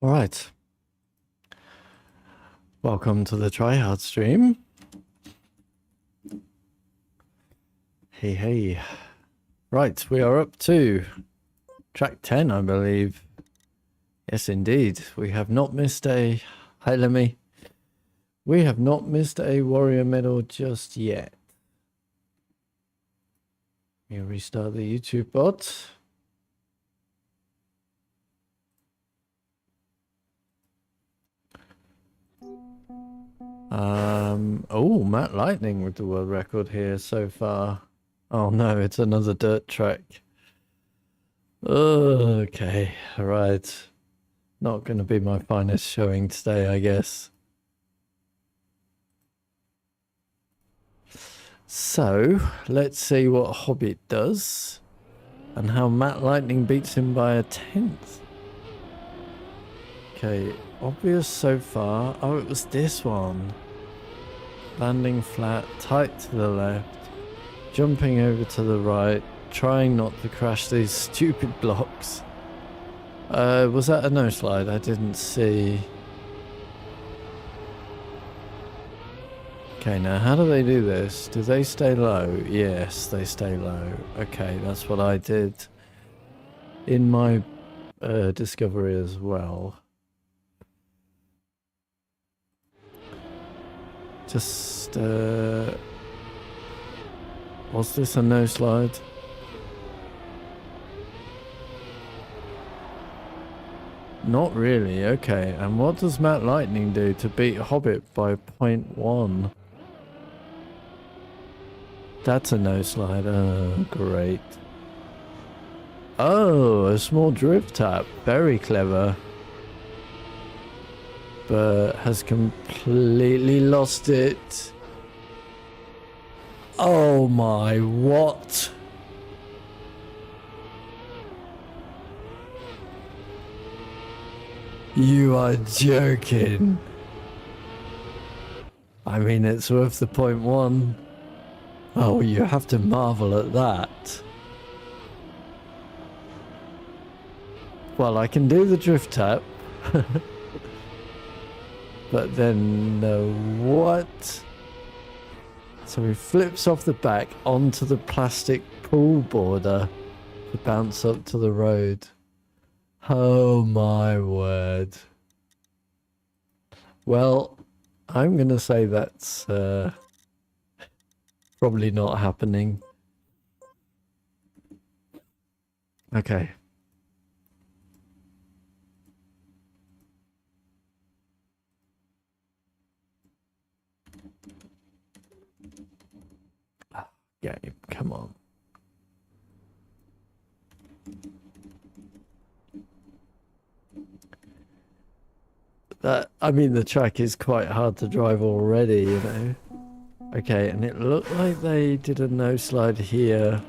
All right. Welcome to the tryhard stream. Hey. Right, we are up to track 10, I believe. Yes, indeed. We have not missed a... Hi, Lemmy. We have not missed a warrior medal just yet. Let me restart the YouTube bot. Oh, Matt Lightning with the world record here so far. Oh no, it's another dirt track. Okay, right. Not going to be my finest showing today, I guess. So, let's see what Hobbit does and how Matt Lightning beats him by a 10th. Okay, obvious so far. Oh, it was this one. Landing flat, tight to the left, jumping over to the right, trying not to crash these stupid blocks. Was that a no slide? I didn't see. Okay, now how do they do this? Do they stay low? Yes, they stay low. Okay, that's what I did in my discovery as well. Just, was this a no slide? Not really, okay. And what does Matt Lightning do to beat Hobbit by 0.1? That's a no slide. Oh, great. Oh, a small drift tap. Very clever. But has completely lost it. Oh my, what? You are joking. I mean, it's worth the 0.1. Oh, you have to marvel at that. Well, I can do the drift tap. But then, what? So he flips off the back onto the plastic pool border to bounce up to the road. Oh my word. Well, I'm going to say that's probably not happening. Okay. Game, come on. I mean, the track is quite hard to drive already, you know. Okay, and it looked like they did a no slide here.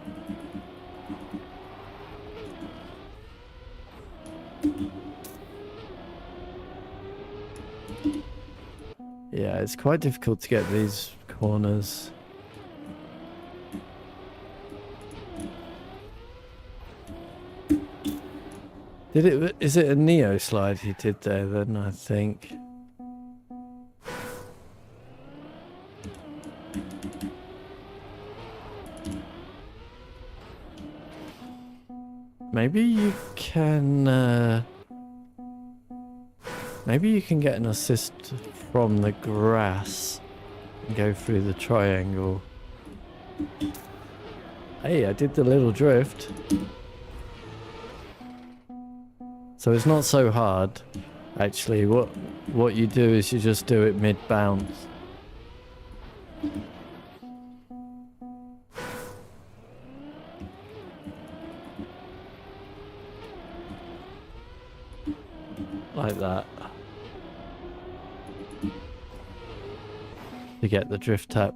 Yeah, it's quite difficult to get these corners. Is it a Neo slide he did there then, I think? Maybe you can maybe you can get an assist from the grass and go through the triangle. Hey, I did the little drift. So it's not so hard. Actually, what you do is you just do it mid-bounce. Like that. To get the drift tap.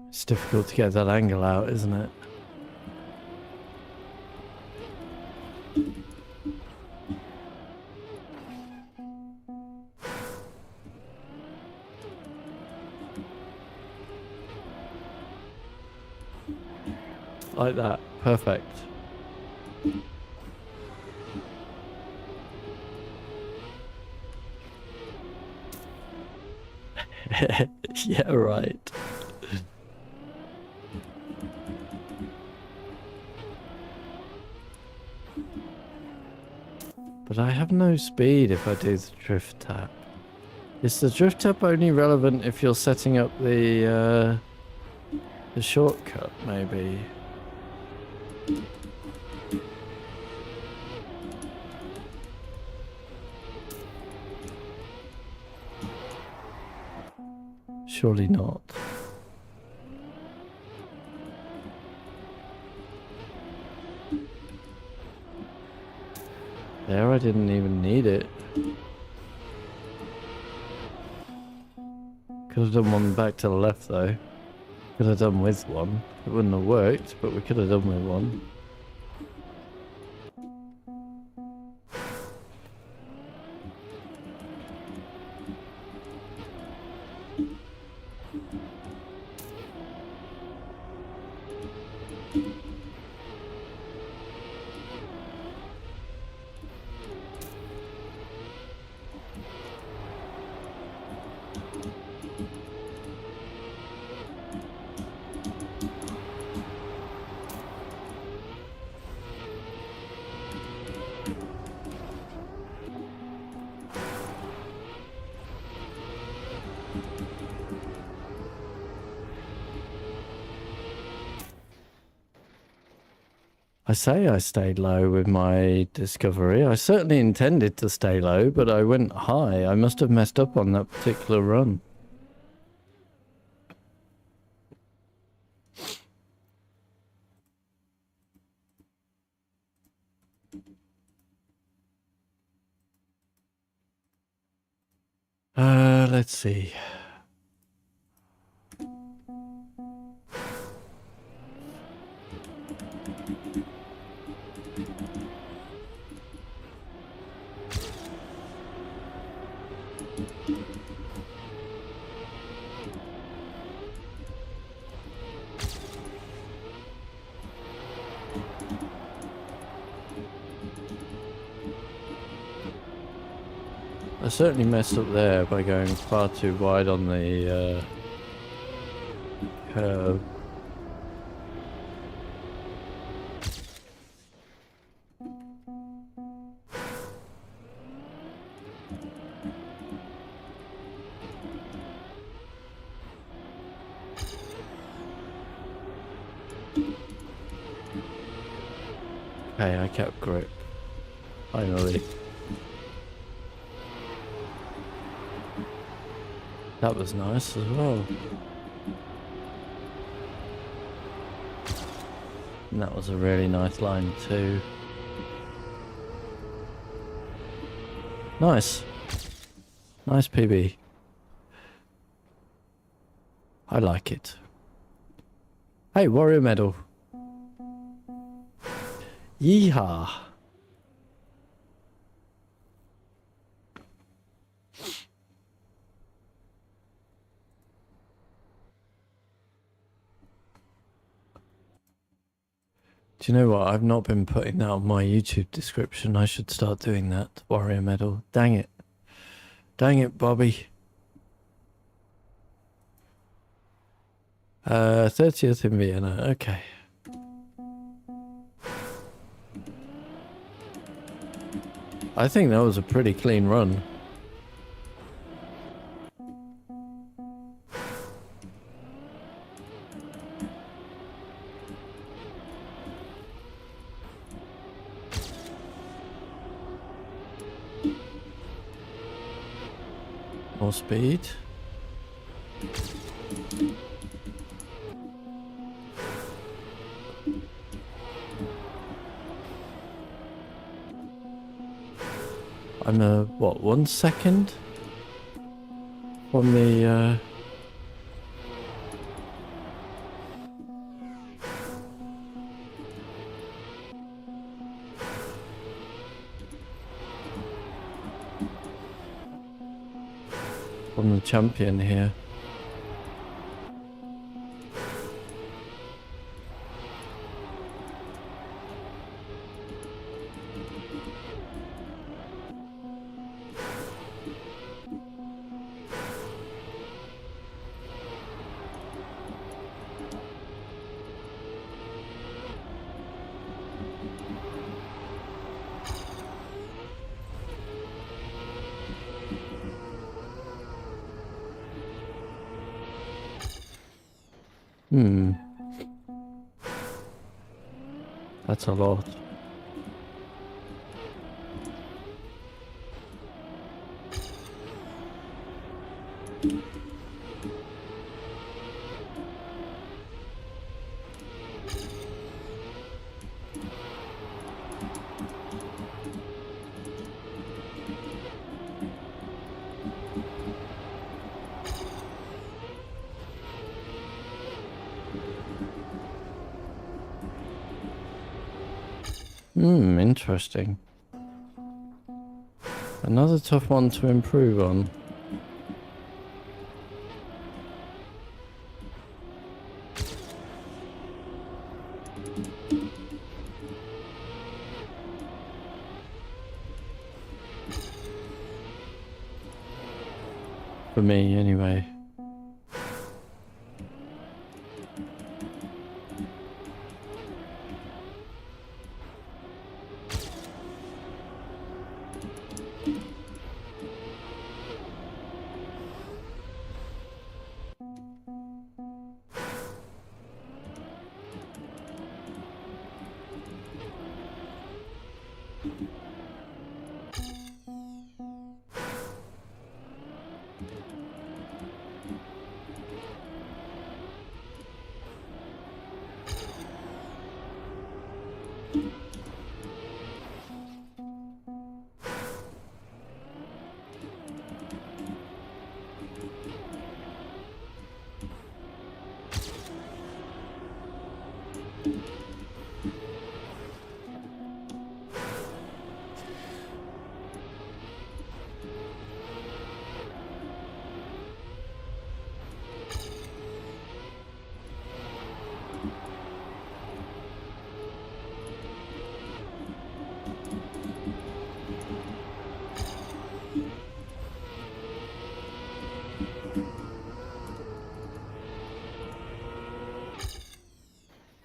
It's difficult to get that angle out, isn't it? like that. Perfect. Yeah, right. But I have no speed if I do the drift tap. Is the drift tap only relevant if you're setting up the shortcut, maybe? Surely not. There, I didn't even need it. Could have done one back to the left, though. Could have done with one. It wouldn't have worked, but we could have done with one. I say I stayed low with my discovery. I certainly intended to stay low, but I went high. I must have messed up on that particular run. Let's see. I certainly messed up there by going far too wide on the curve. Okay, I kept grip. Finally. That was nice as well. And that was a really nice line too. Nice. Nice PB. I like it. Hey, Warrior Medal. Yeehaw. Do you know what? I've not been putting that on my YouTube description. I should start doing that. Warrior Medal. Dang it. Dang it, Bobby. 30th in Vienna. Okay. I think that was a pretty clean run. More speed. I'm what, 1 second from the champion here. That's a lot. Interesting. Another tough one to improve on. For me, anyway.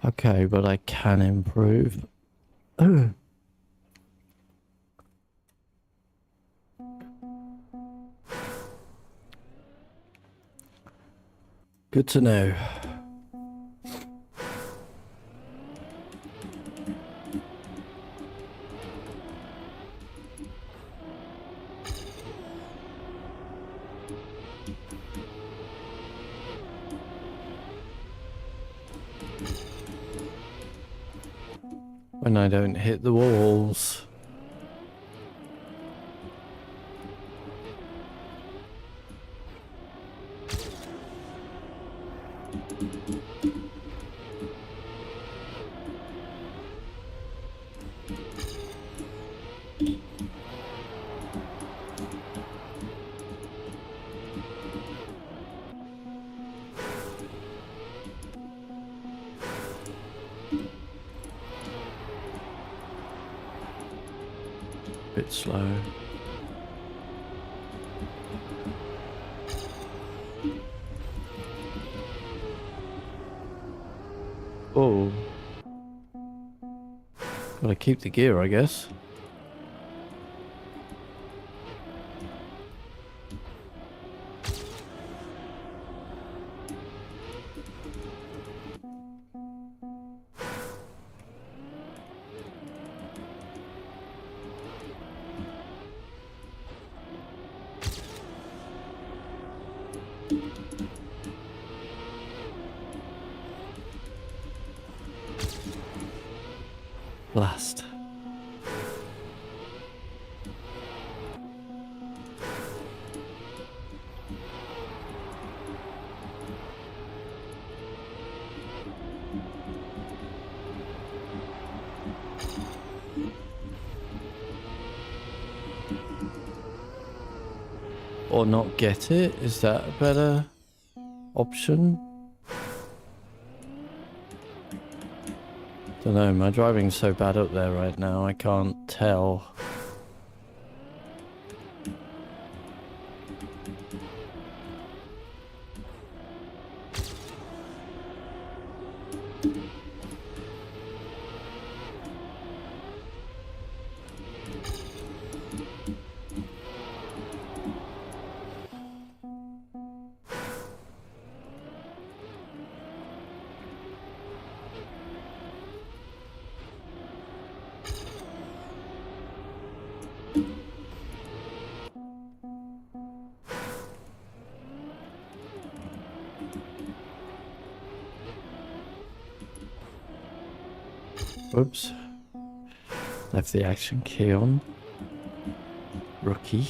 Okay, but I can improve. Good to know. When I don't hit the walls. Bit slow. Oh. Gotta keep the gear, I guess. Blast. Or not get it? Is that a better option? Don't know, my driving's so bad up there right now, I can't tell. Whoops. Left the action key on. Rookie.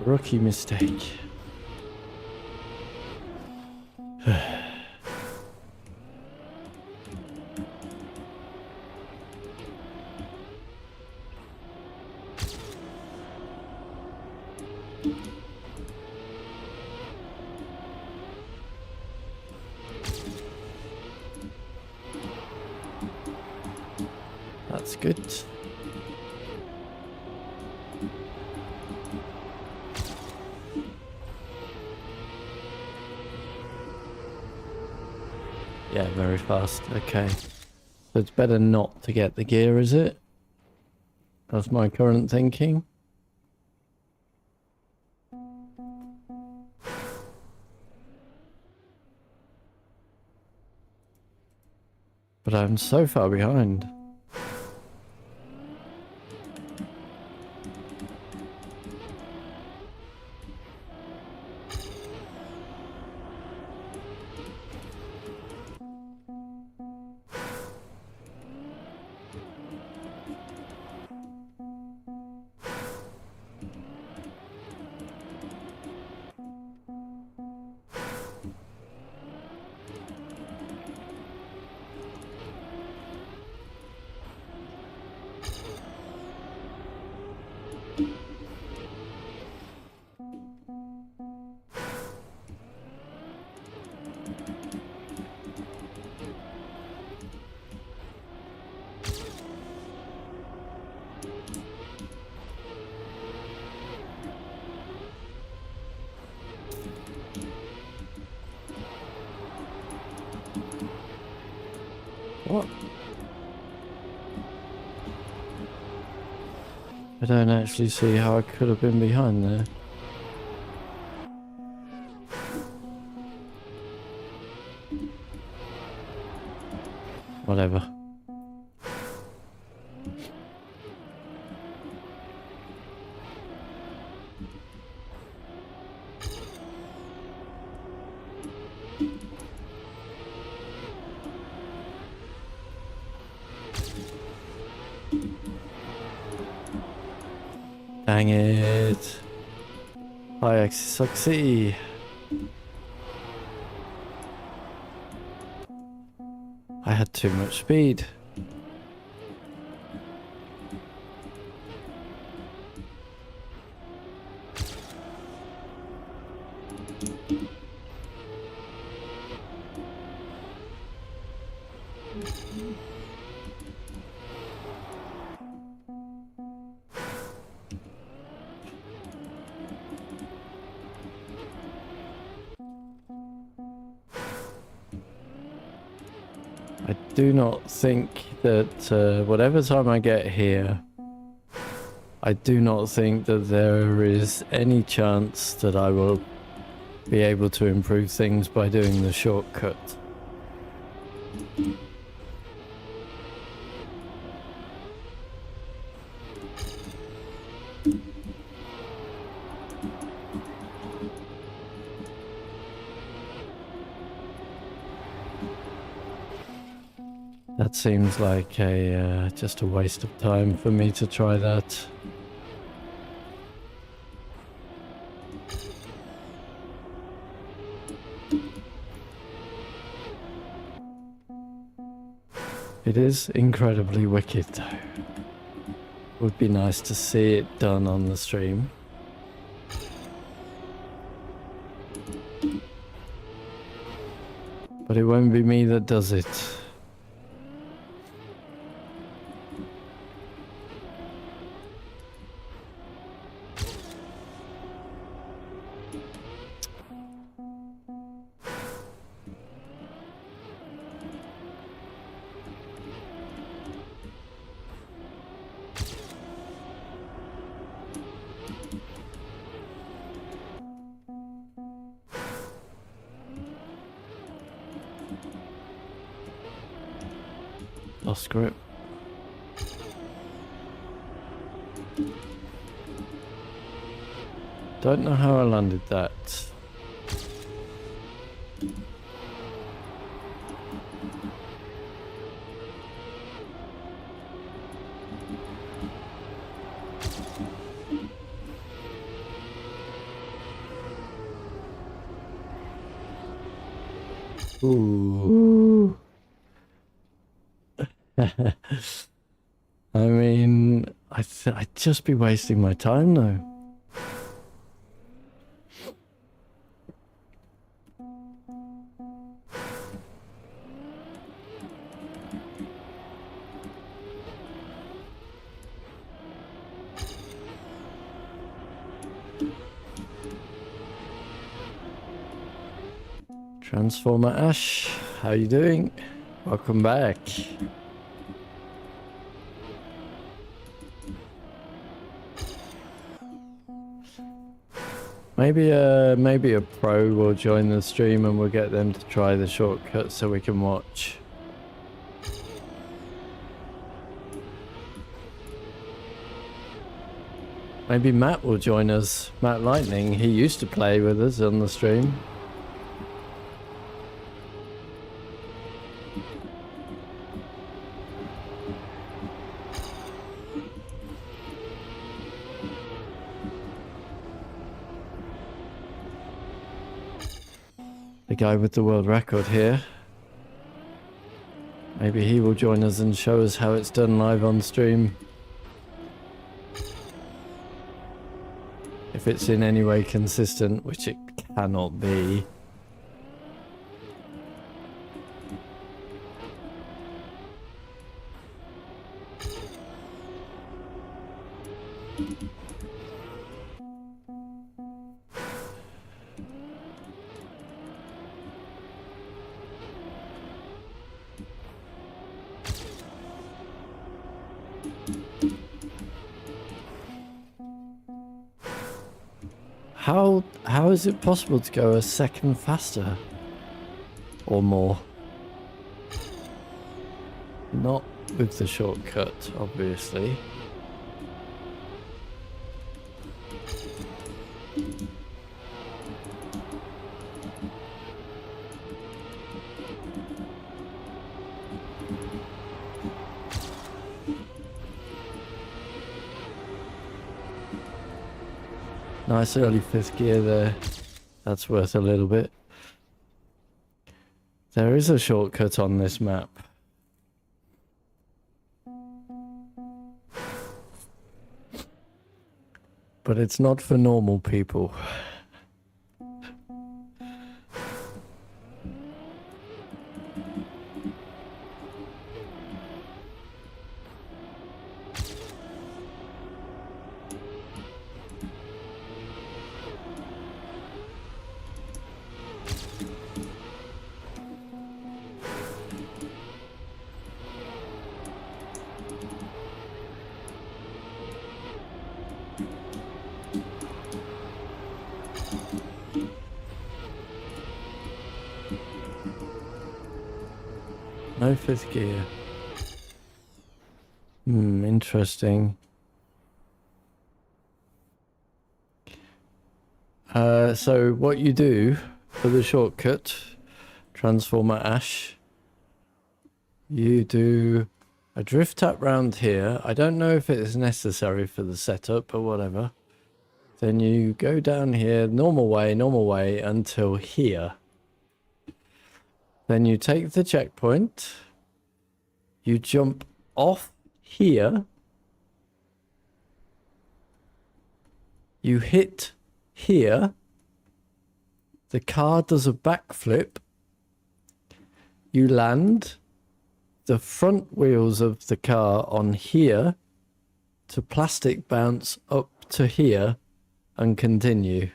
Rookie mistake. That's good. Yeah, very fast. Okay. So it's better not to get the gear, is it? That's my current thinking. But I'm so far behind. What? I don't actually see how I could have been behind there. Whatever. Dang it. I succeed. I had too much speed. I do not think that whatever time I get here, I do not think that there is any chance that I will be able to improve things by doing the shortcut. That seems like a just a waste of time for me to try that. It is incredibly wicked though. Would be nice to see it done on the stream. But it won't be me that does it. Lost grip. Don't know how I landed that. Ooh. I mean, I'd just be wasting my time though. Transformer Ash, how you doing? Welcome back. Maybe a pro will join the stream and we'll get them to try the shortcut so we can watch. Maybe Matt will join us. Matt Lightning, he used to play with us on the stream. The guy with the world record here. Maybe he will join us and show us how it's done live on stream. If it's in any way consistent, which it cannot be. How is it possible to go a second faster? Or more? Not with the shortcut, obviously. Nice early 5th gear there. That's worth a little bit. There is a shortcut on this map. But it's not for normal people. No 5th gear. Interesting. So what you do for the shortcut, Transformer Ash, you do a drift tap round here. I don't know if it is necessary for the setup, but whatever. Then you go down here, normal way until here. Then you take the checkpoint, you jump off here, you hit here, the car does a backflip, you land the front wheels of the car on here to plastic bounce up to here and continue.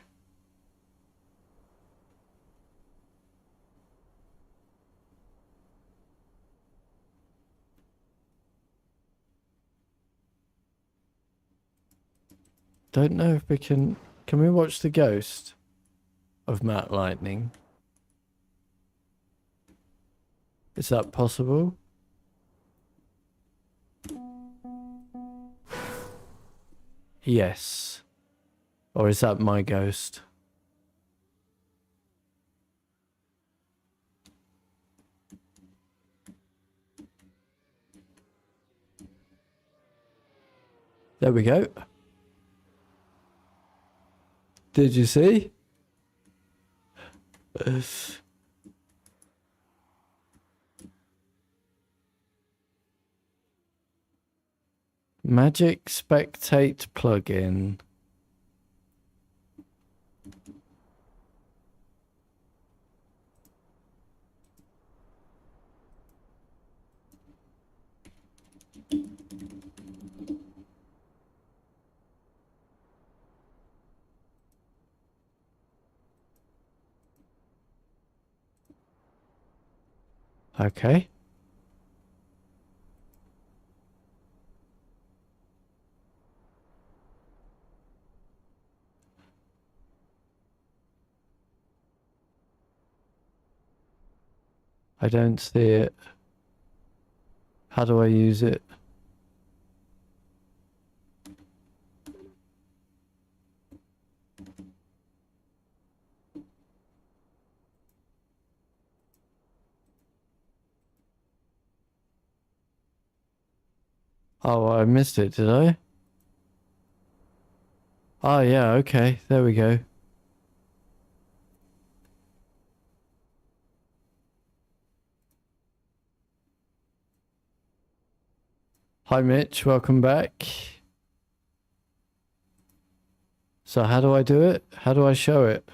Don't know if we can we watch the ghost of Matt Lightning? Is that possible? Yes. Or is that my ghost? There we go. Did you see? Magic Spectate plugin. Okay. I don't see it. How do I use it? Oh, I missed it, did I? Oh, yeah, okay. There we go. Hi, Mitch. Welcome back. So how do I do it? How do I show it?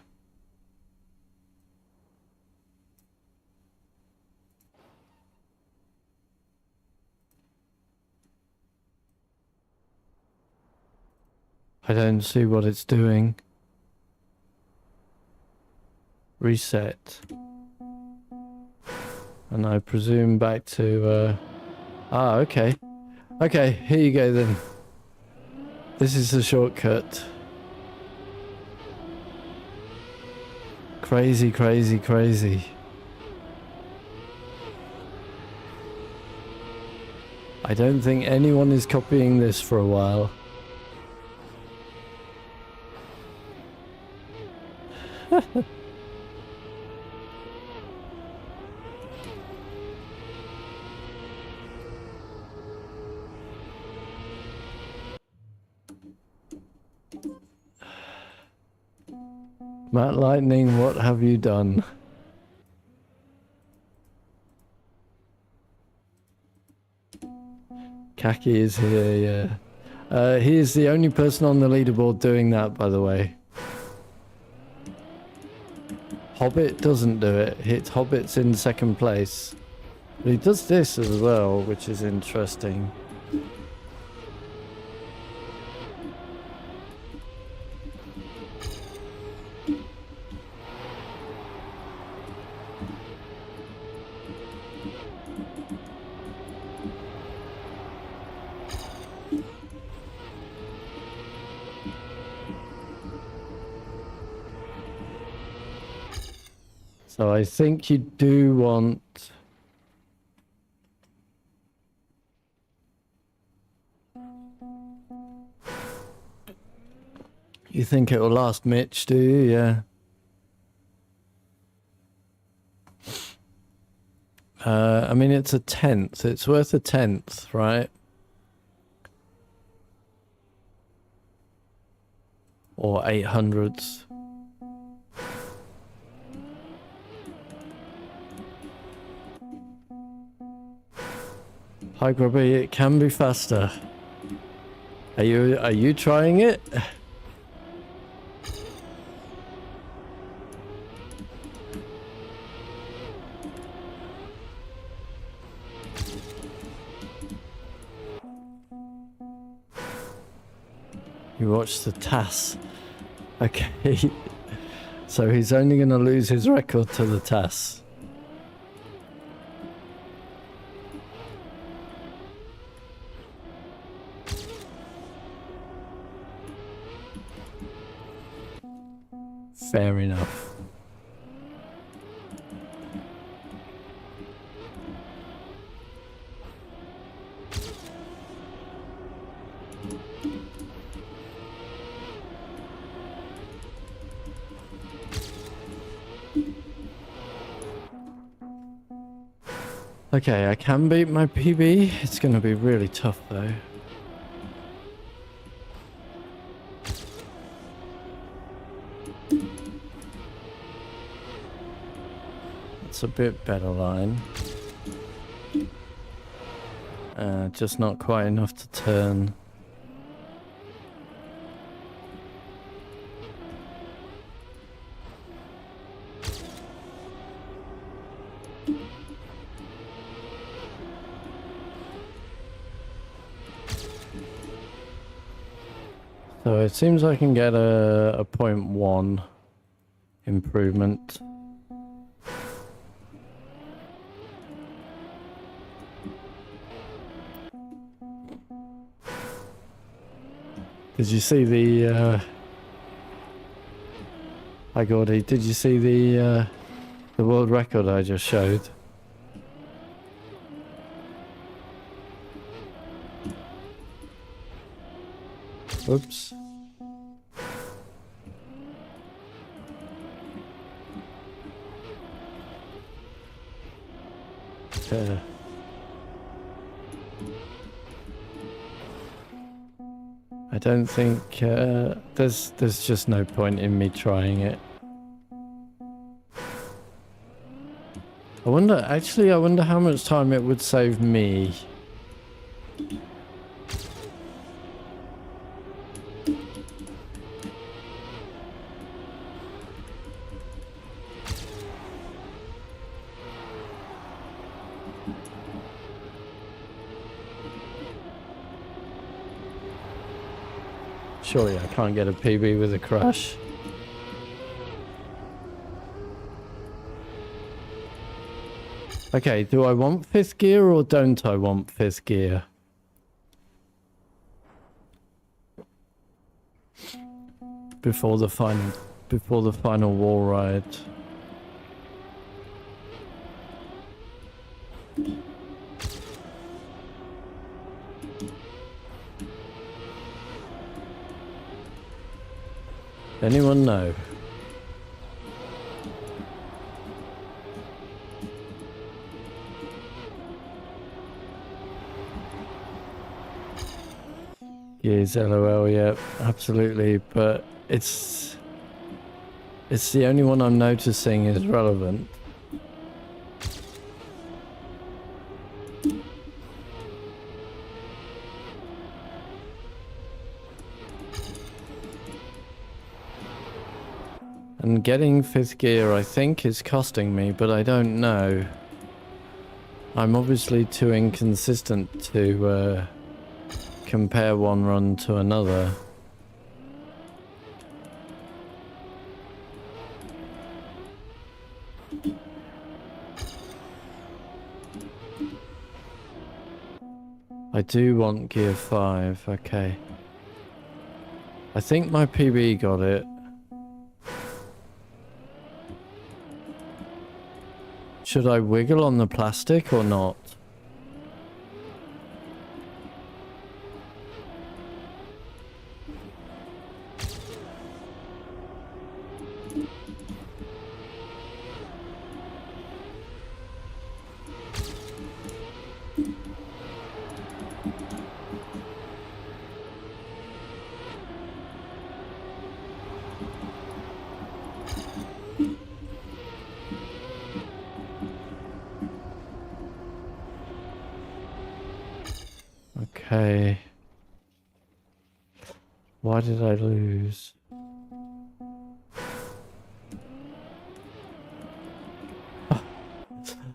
I don't see what it's doing. Reset. And I presume back to, okay. Okay, here you go then. This is the shortcut. Crazy, crazy, crazy. I don't think anyone is copying this for a while. Matt Lightning, what have you done? Kaki is here, yeah. He is the only person on the leaderboard doing that, by the way. Hobbit doesn't do it. Hobbit's in second place. But he does this as well, which is interesting. So I think you do want... You think it will last, Mitch, do you? Yeah. I mean, it's a 10th. It's worth a 10th, right? Or 800s. Hi, Grubby. It can be faster. Are you trying it? You watch the TAS. Okay. So he's only going to lose his record to the TAS. Fair enough. Okay, I can beat my PB. It's going to be really tough though. It's a bit better line. Just not quite enough to turn. So it seems I can get a 0.1 improvement. Did you see the hi Gordy, did you see the world record I just showed? Oops. I don't think there's just no point in me trying it. I wonder how much time it would save me. Surely I can't get a PB with a crash. Okay, do I want 5th gear or don't I want 5th gear? Before the final wall ride. Anyone know? Yes, LOL, yeah, absolutely, but it's the only one I'm noticing is relevant. And getting 5th gear, I think, is costing me, but I don't know. I'm obviously too inconsistent to compare one run to another. I do want gear 5, okay. I think my PB got it. Should I wiggle on the plastic or not? Okay. Why did I lose?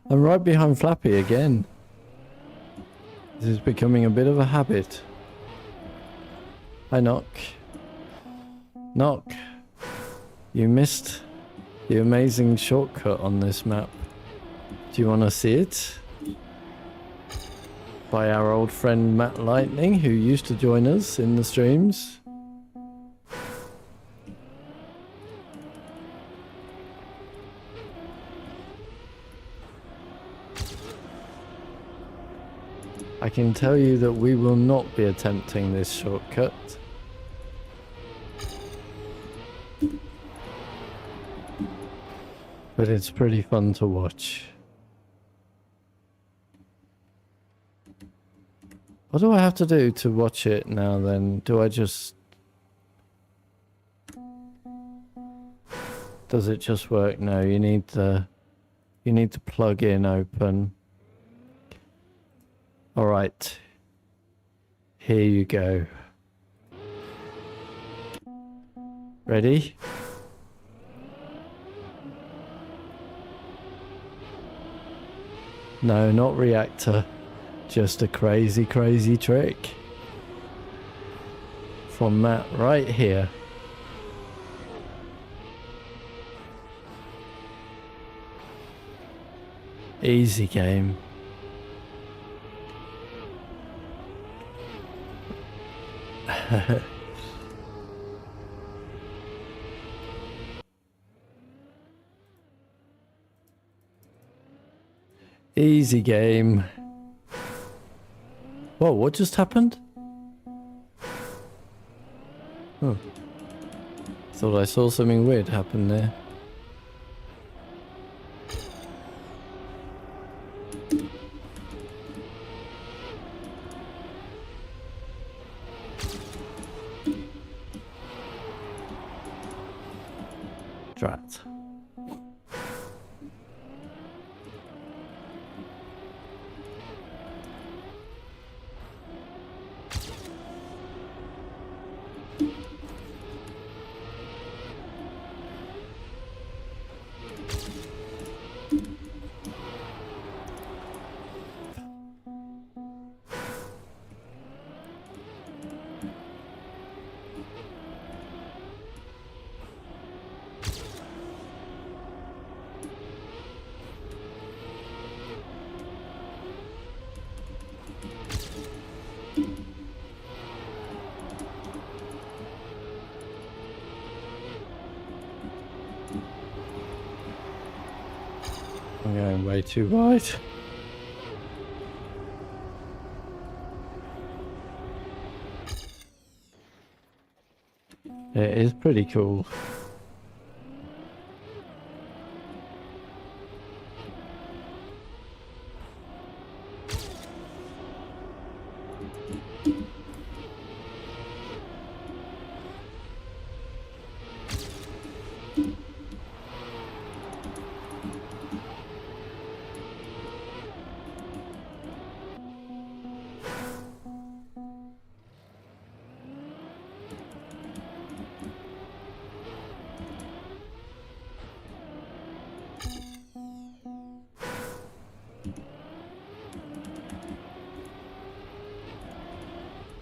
I'm right behind Flappy again. This is becoming a bit of a habit. Hi, Knock. Knock. You missed the amazing shortcut on this map. Do you want to see it? By our old friend Matt Lightning, who used to join us in the streams. I can tell you that we will not be attempting this shortcut. But it's pretty fun to watch. What do I have to do to watch it now then? Do I just... Does it just work? No, you need to plug in open. Alright. Here you go. Ready? No, not reactor. Just a crazy, crazy trick. one map right here. Easy game. Easy game. Whoa, what just happened? Oh. Thought I saw something weird happen there. Drat. I'm going way too wide. It is pretty cool.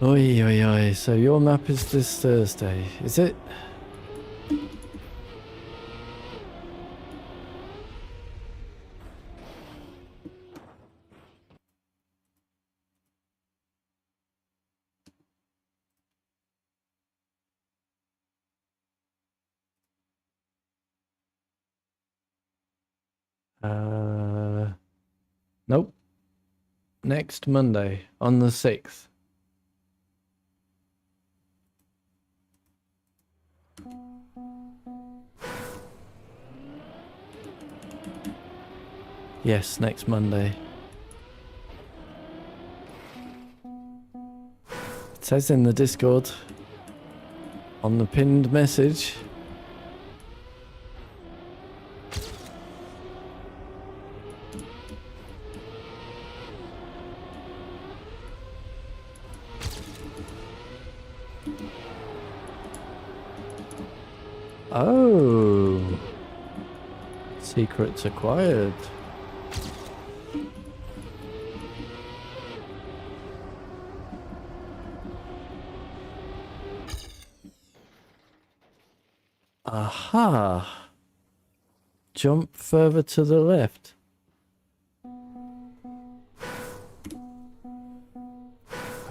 Oi, oi, oi. So your map is this Thursday, is it? Nope. Next Monday on the 6th. Yes, next Monday. It says in the Discord on the pinned message. Oh, secrets acquired. Aha. Jump further to the left.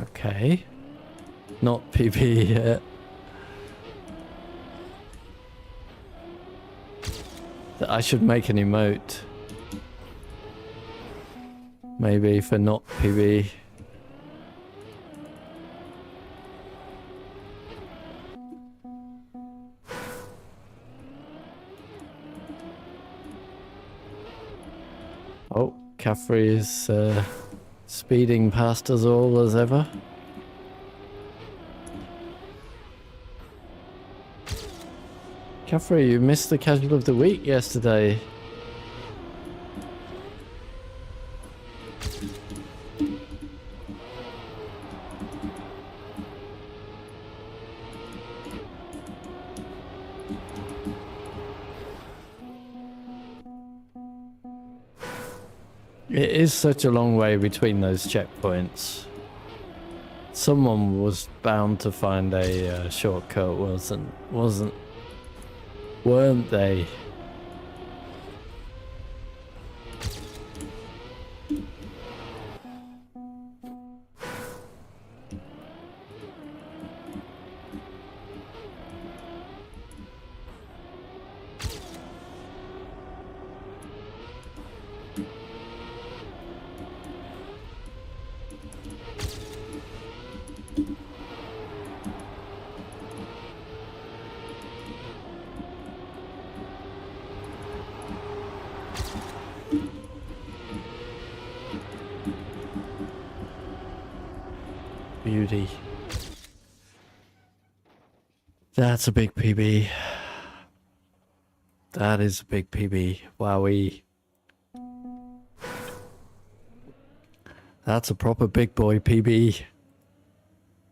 Okay. Not PB yet. I should make an emote. Maybe for not PB. Oh, Caffrey is speeding past us all as ever. Caffrey, you missed the casual of the week yesterday. It is such a long way between those checkpoints. Someone was bound to find a shortcut, weren't they? Beauty. That's a big PB. That is a big PB. Wowee. That's a proper big boy PB.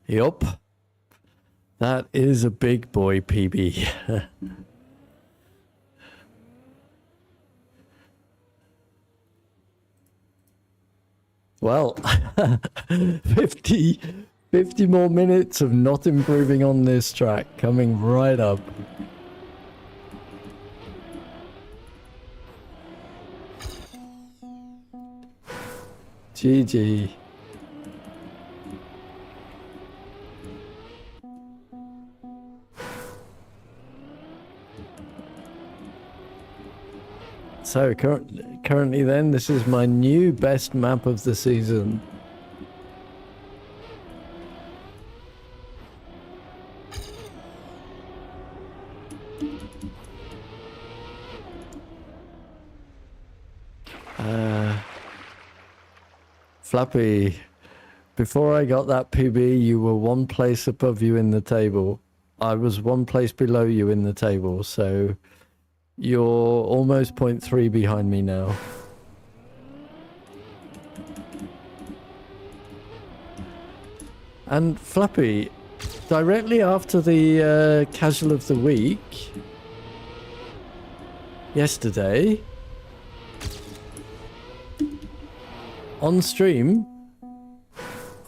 Yup. That is a big boy PB. Well, 50 more minutes of not improving on this track coming right up. GG. So currently then, this is my new best map of the season. Flappy, before I got that PB, you were one place above you in the table. I was one place below you in the table, so you're almost 0.3 behind me now. And Flappy, directly after the casual of the week, yesterday, on stream,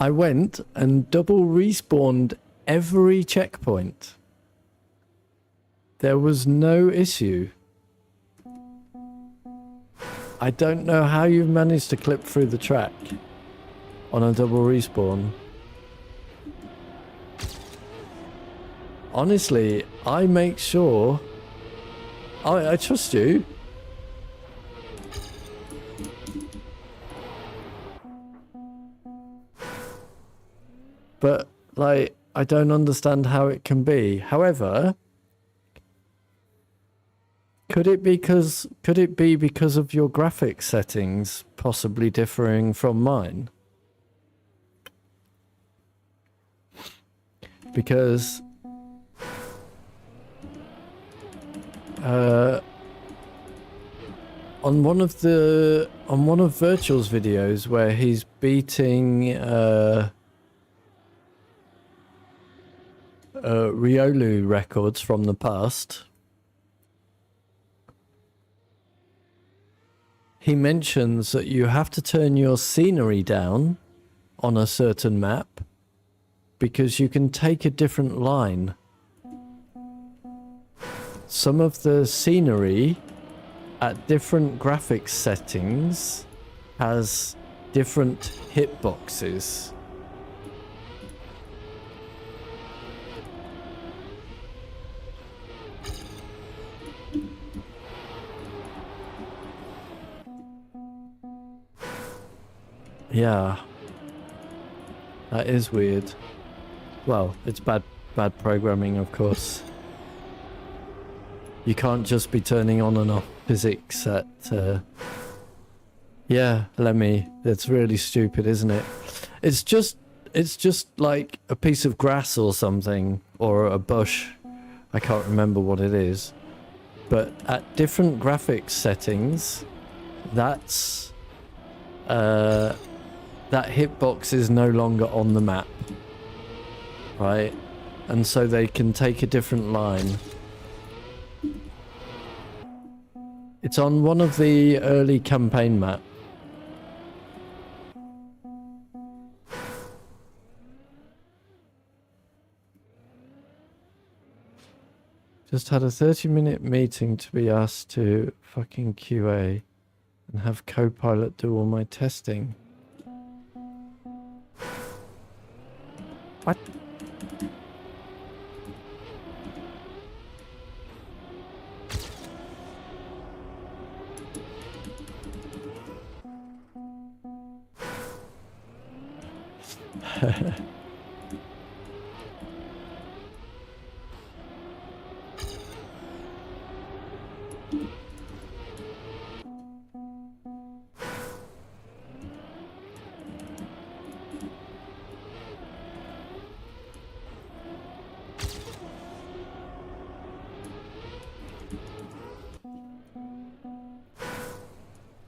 I went and double respawned every checkpoint. There was no issue. I don't know how you've managed to clip through the track on a double respawn. Honestly, I make sure... I trust you. But, like, I don't understand how it can be. However, could it be because of your graphics settings possibly differing from mine? Because on one of Virtual's videos where he's beating Riolu records from the past, he mentions that you have to turn your scenery down on a certain map because you can take a different line. Some of the scenery at different graphics settings has different hitboxes. Yeah, that is weird. Well, it's bad programming, of course. You can't just be turning on and off physics at... Yeah, Lemmy, it's really stupid, isn't it? It's just like a piece of grass or something, or a bush. I can't remember what it is. But at different graphics settings, that's... that hitbox is no longer on the map, right? And so they can take a different line. It's on one of the early campaign maps. Just had a 30-minute meeting to be asked to fucking QA and have Copilot do all my testing. What?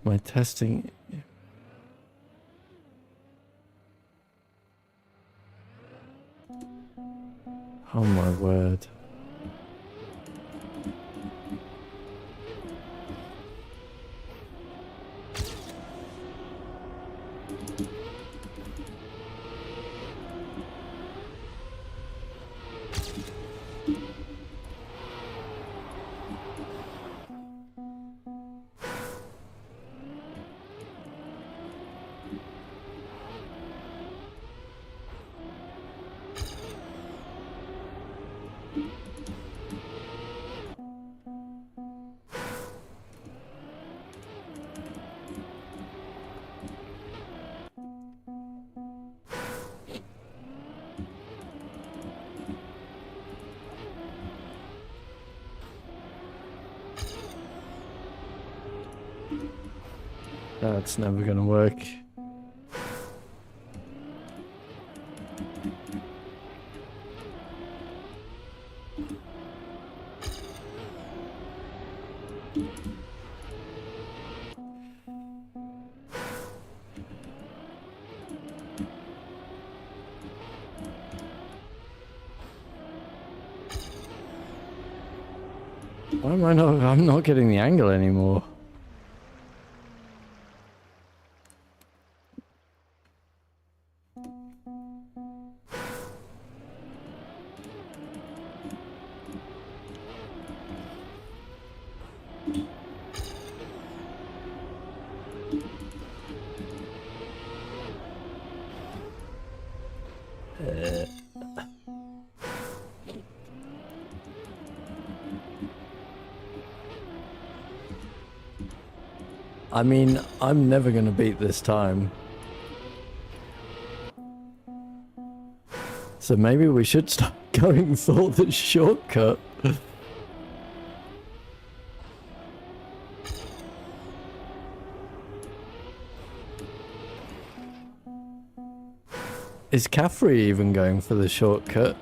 My testing. Oh my word. That's never gonna work. Why am I not? I'm not getting the angle anymore. I mean, I'm never gonna beat this time. So maybe we should start going for the shortcut. Is Caffrey even going for the shortcut?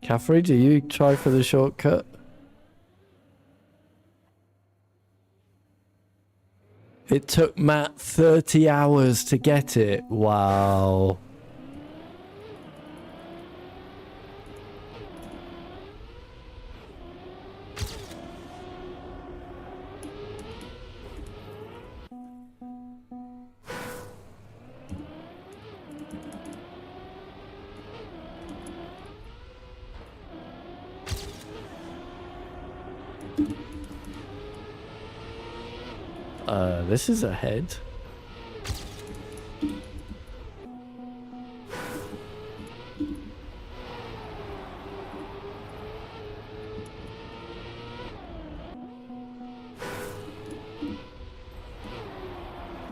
Caffrey, do you try for the shortcut? It took Matt 30 hours to get it. Wow. This is ahead.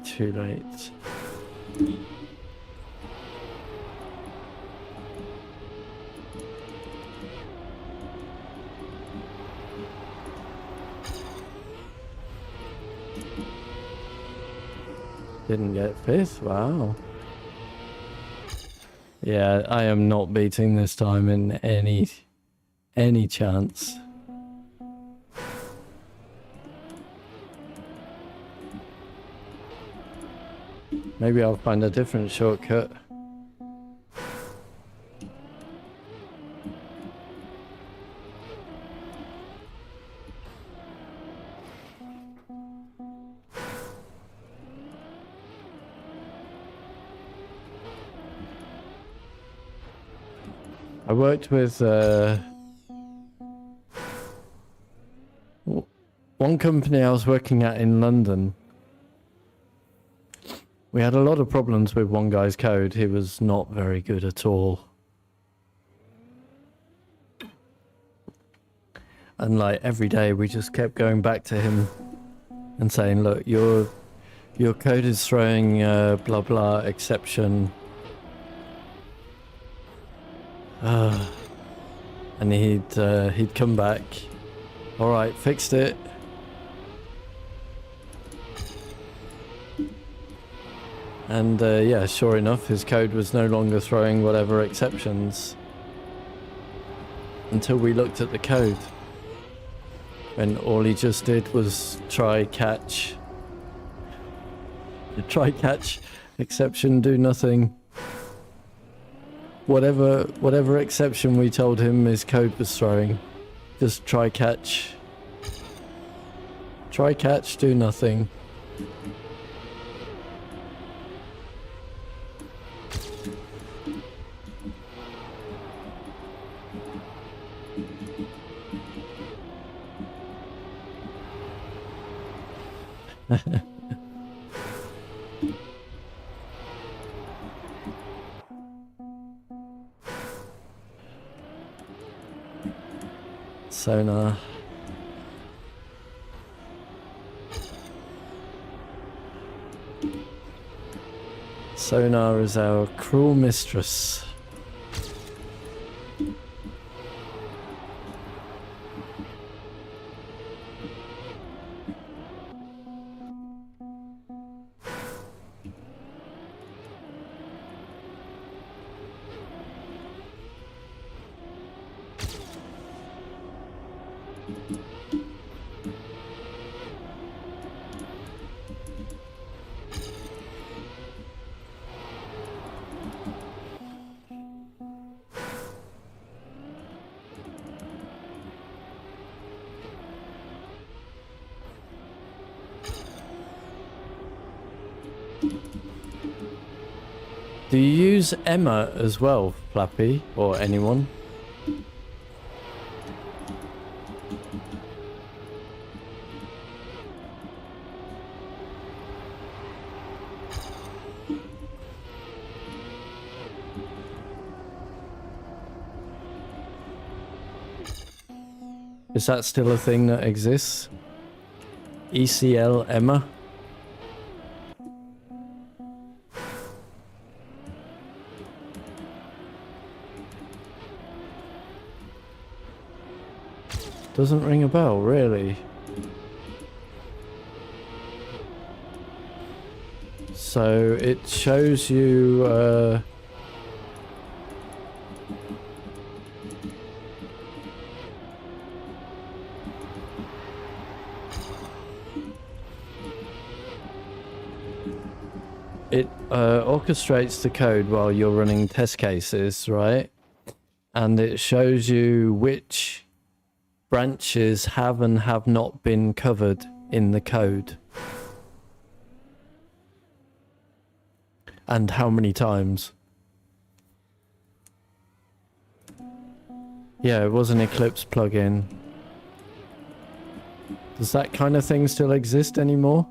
Too late. Didn't get fifth, wow. Yeah, I am not beating this time in any chance. Maybe I'll find a different shortcut. I worked with one company I was working at in London. We had a lot of problems with one guy's code. He was not very good at all. And like every day we just kept going back to him and saying, look, your code is throwing blah blah exception. And he'd come back. All right, fixed it. And yeah, sure enough, his code was no longer throwing whatever exceptions until we looked at the code. And all he just did was try catch, exception, do nothing. Whatever exception we told him his code was throwing, just try catch, do nothing. Sonar. Sonar is our cruel mistress. Do you use Emma as well, Flappy, or anyone? Is that still a thing that exists? ECL Emma? Doesn't ring a bell, really. So it shows you it orchestrates the code while you're running test cases, right? And it shows you which branches have and have not been covered in the code. And how many times. Yeah, it was an Eclipse plugin. Does that kind of thing still exist anymore?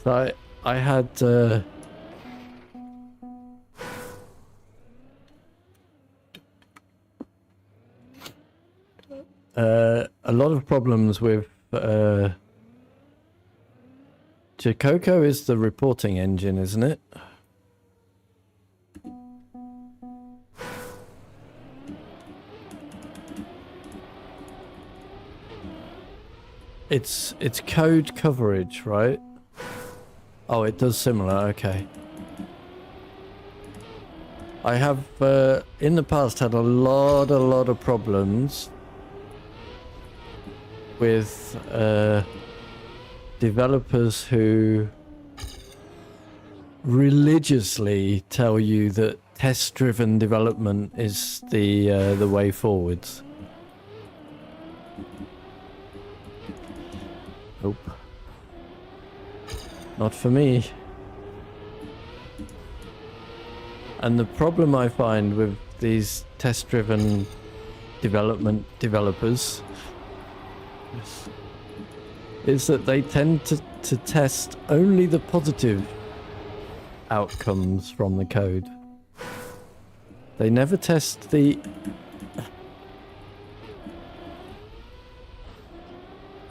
So I had a lot of problems with Jacoco is the reporting engine, isn't it? It's code coverage, right? Oh, it does similar, okay. I have in the past had a lot of problems with developers who religiously tell you that test-driven development is the way forwards. Nope. Not for me. And the problem I find with these test-driven developers is that they tend to test only the positive outcomes from the code. They never test the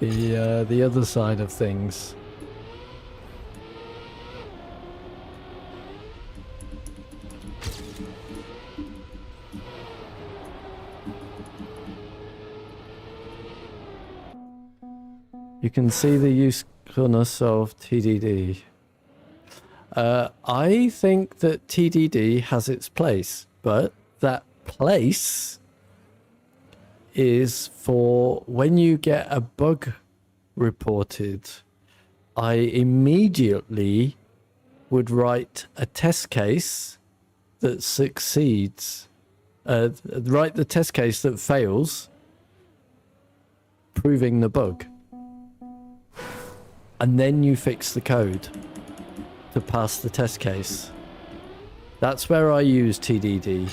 other side of things. You can see the usefulness of TDD. I think that TDD has its place, but that place is for when you get a bug reported. I immediately would write a test case that succeeds. Write the test case that fails, proving the bug. And then you fix the code to pass the test case. That's where I use TDD.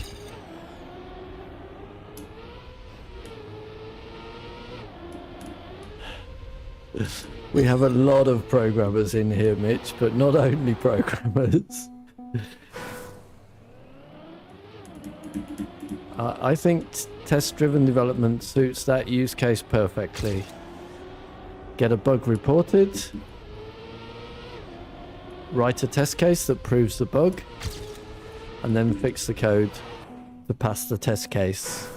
We have a lot of programmers in here, Mitch, but not only programmers. I think test-driven development suits that use case perfectly. Get a bug reported, write a test case that proves the bug, and then fix the code to pass the test case.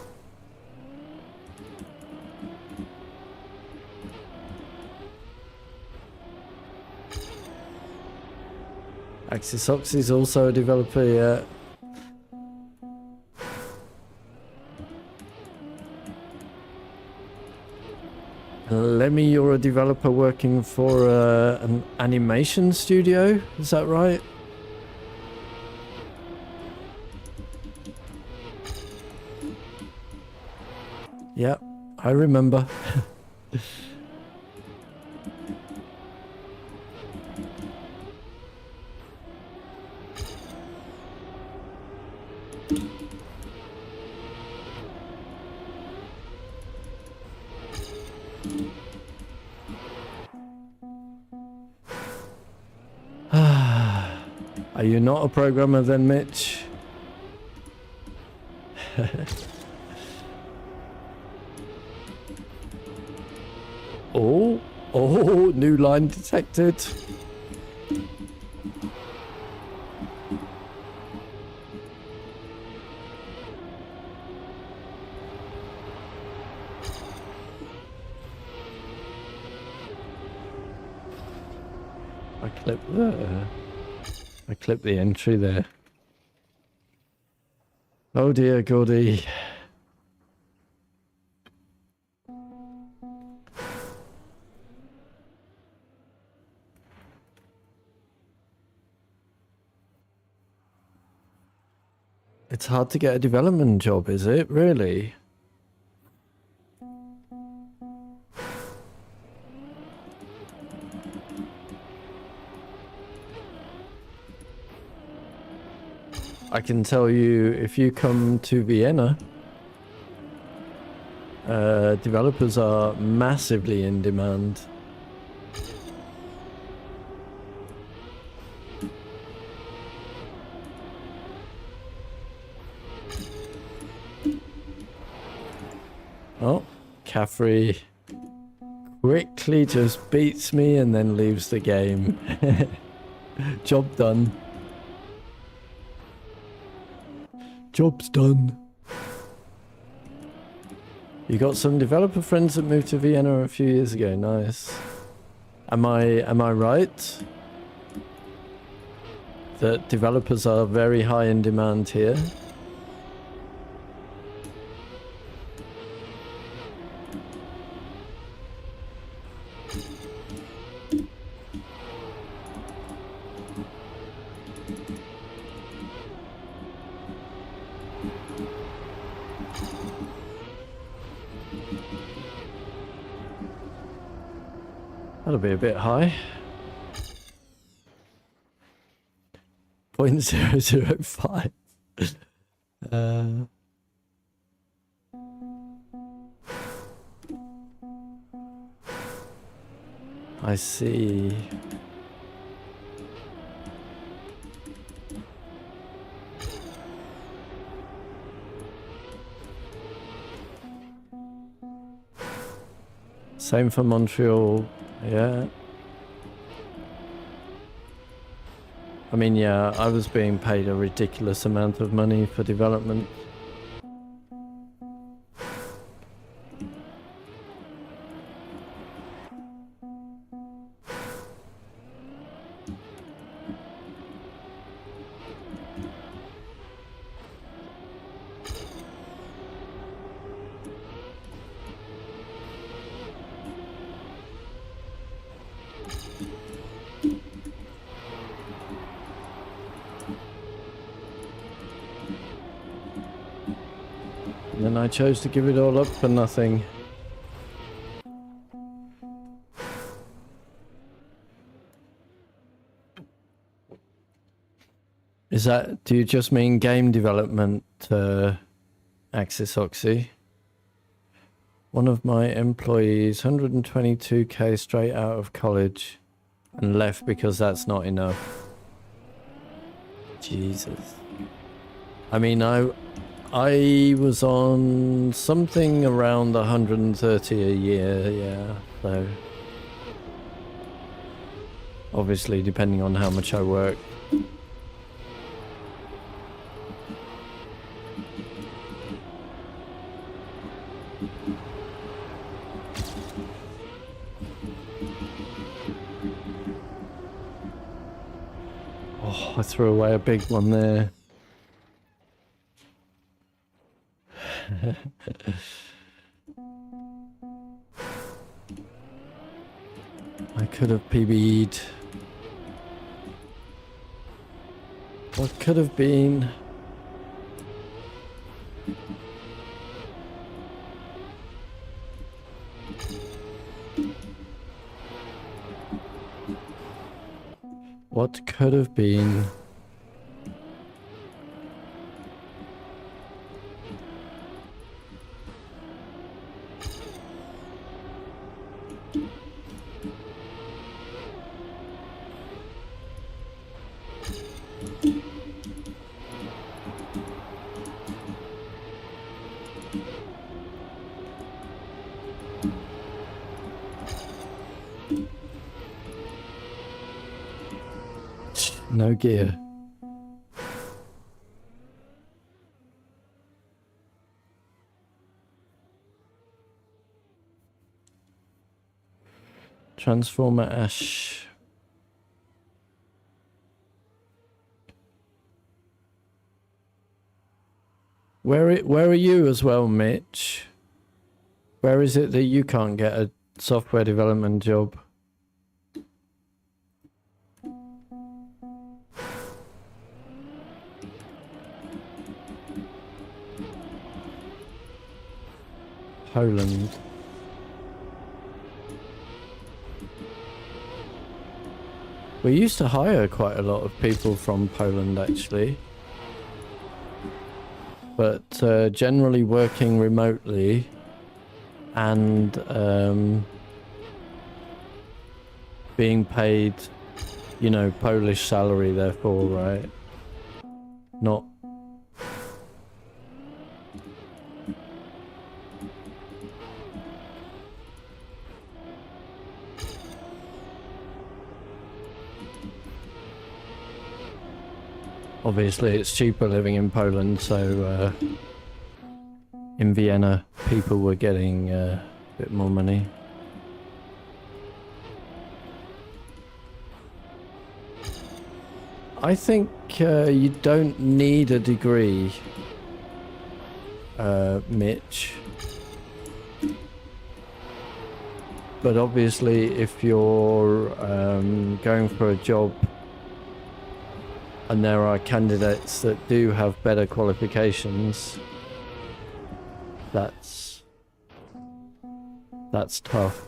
AxisOx is also a developer, yeah. Lemmy, you're a developer working for an animation studio, is that right? Yeah, I remember. Are you not a programmer then, Mitch? Oh, new line detected. I clipped the entry there. Oh dear, Gordy. It's hard to get a development job, is it? Really? I can tell you, if you come to Vienna, developers are massively in demand. Oh, Caffrey quickly just beats me and then leaves the game. Job done. Job's done. You got some developer friends that moved to Vienna a few years ago. Nice. Am I right that developers are very high in demand here? That'll be a bit high. 0.005. uh, I see. Same for Montreal, yeah. I mean, yeah, I was being paid a ridiculous amount of money for development. And then I chose to give it all up for nothing. Is that, do you just mean game development, Axis Oxy? One of my employees, 122k straight out of college, and left because that's not enough. Jesus. I mean, I was on something around 130 a year, yeah, so obviously depending on how much I work. Oh, I threw away a big one there. I could have PB'd. What could have been? What could have been? No gear. Transformer Ash. Where are you as well, Mitch? Where is it that you can't get a software development job? Poland. We used to hire quite a lot of people from Poland, actually. But generally working remotely and being paid, you know, Polish salary, therefore, right? Not... Obviously, it's cheaper living in Poland, so in Vienna, people were getting a bit more money. I think you don't need a degree, Mitch. But obviously, if you're going for a job and there are candidates that do have better qualifications, that's tough.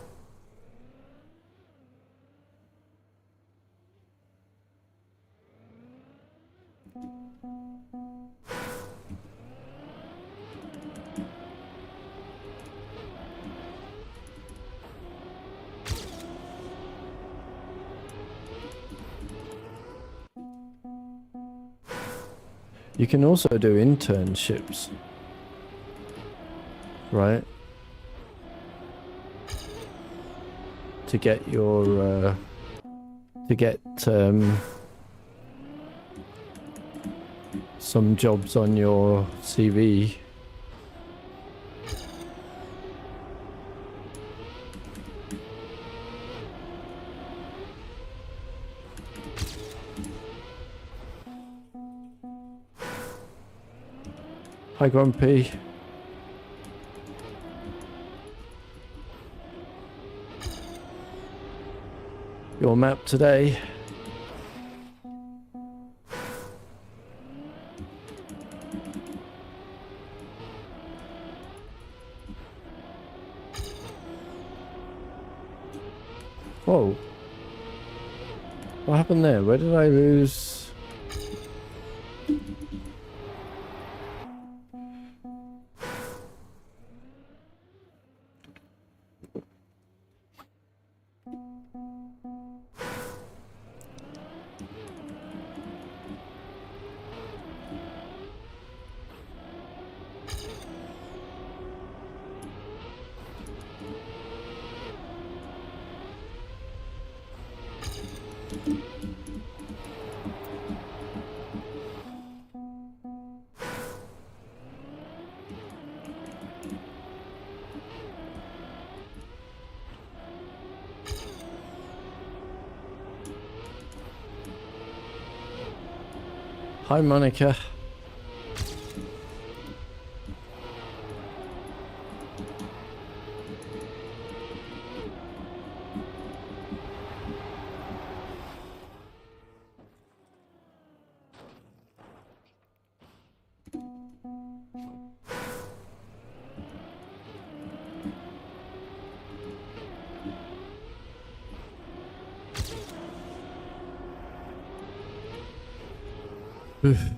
You can also do internships, right? To get your, some jobs on your CV. Hi, Grumpy. Your map today. Whoa. What happened there? Where did I lose? Hi, Monica. Oof.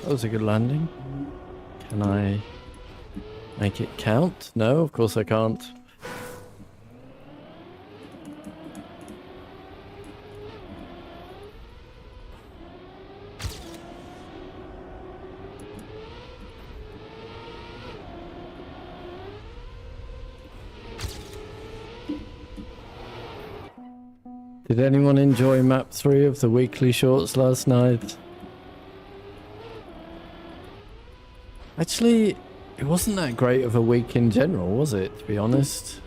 That was a good landing. Can I make it count? No, of course I can't. Did anyone enjoy map 3 of the weekly shorts last night? Actually, it wasn't that great of a week in general, was it, to be honest?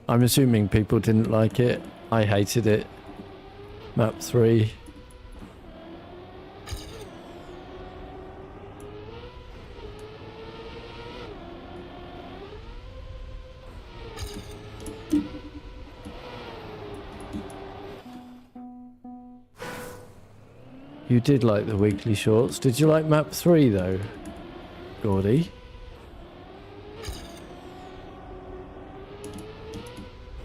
I'm assuming people didn't like it. I hated it. Map 3. You did like the weekly shorts. Did you like map 3 though, Gordy?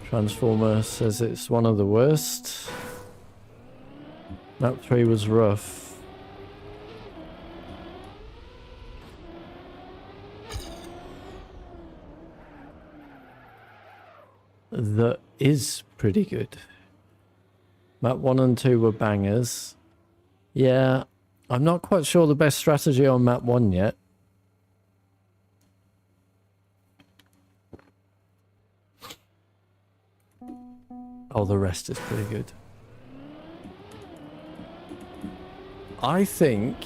Transformer says it's one of the worst. Map 3 was rough. That is pretty good. Map 1 and 2 were bangers. Yeah, I'm not quite sure the best strategy on map 1 yet. Oh, the rest is pretty good. I think...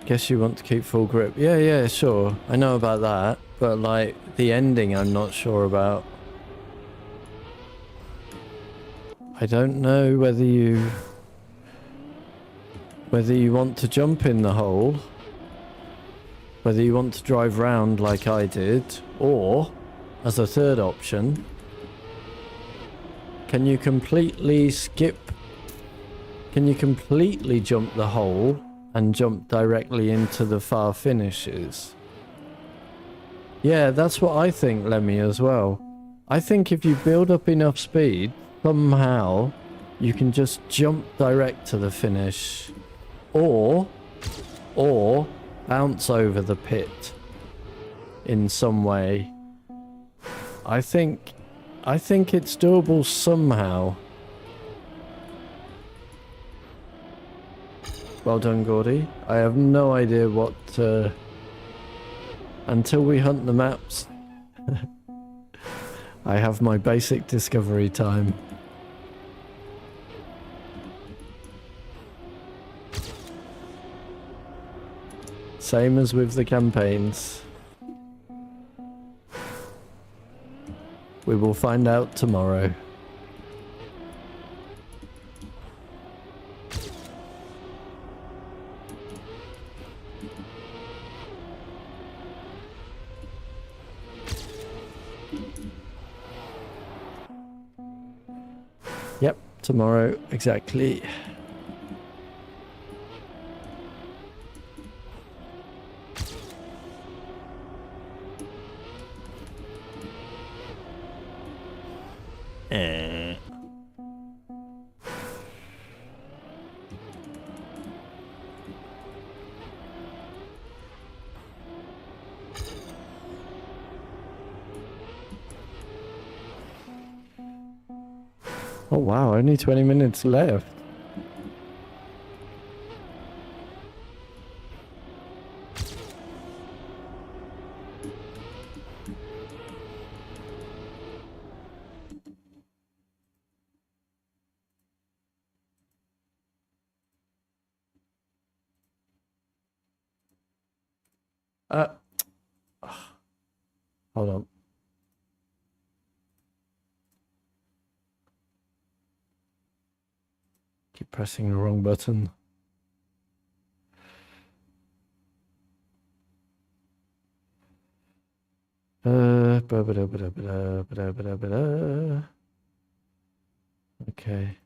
Guess you want to keep full grip. Yeah, sure. I know about that. But, like, the ending I'm not sure about. I don't know whether you want to jump in the hole, whether you want to drive round like I did, or, as a third option, can you completely jump the hole and jump directly into the far finishes? Yeah, that's what I think, Lemmy, as well. I think if you build up enough speed, somehow you can just jump direct to the finish, or bounce over the pit in some way. I think it's doable somehow. Well done, Gordy. I have no idea what until we hunt the maps. I have my basic discovery time. Same as with the campaigns. We will find out tomorrow. Yep, tomorrow, exactly. Oh wow, only 20 minutes left. Hold on. Keep pressing the wrong button. Okay.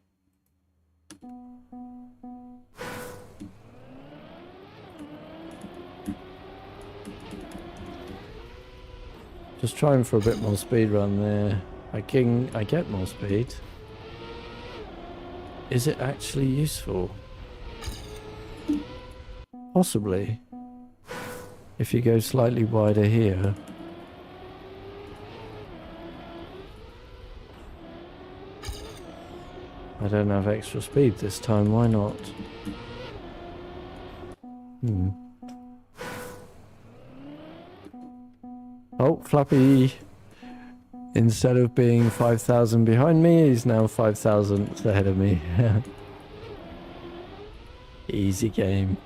Just trying for a bit more speed run there. I get more speed. Is it actually useful? Possibly. If you go slightly wider here. I don't have extra speed this time, why not? Oh, Flappy, instead of being 5,000 behind me, he's now 5,000 ahead of me. Easy game.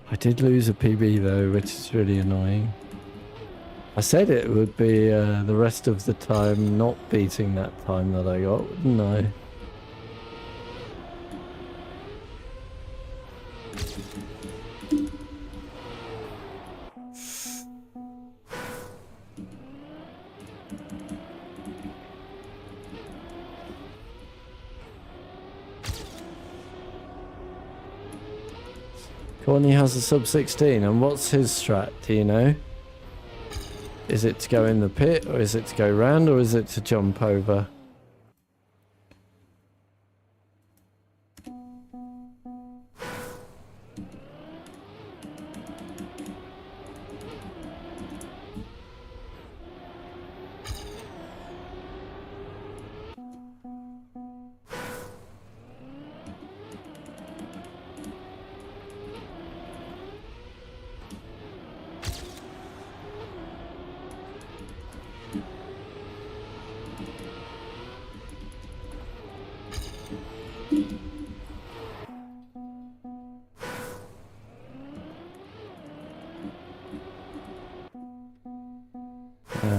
I did lose a PB though, which is really annoying. I said it would be the rest of the time not beating that time that I got, wouldn't I? Corny has a sub 16, and what's his strat, do you know? Is it to go in the pit, or is it to go round, or is it to jump over?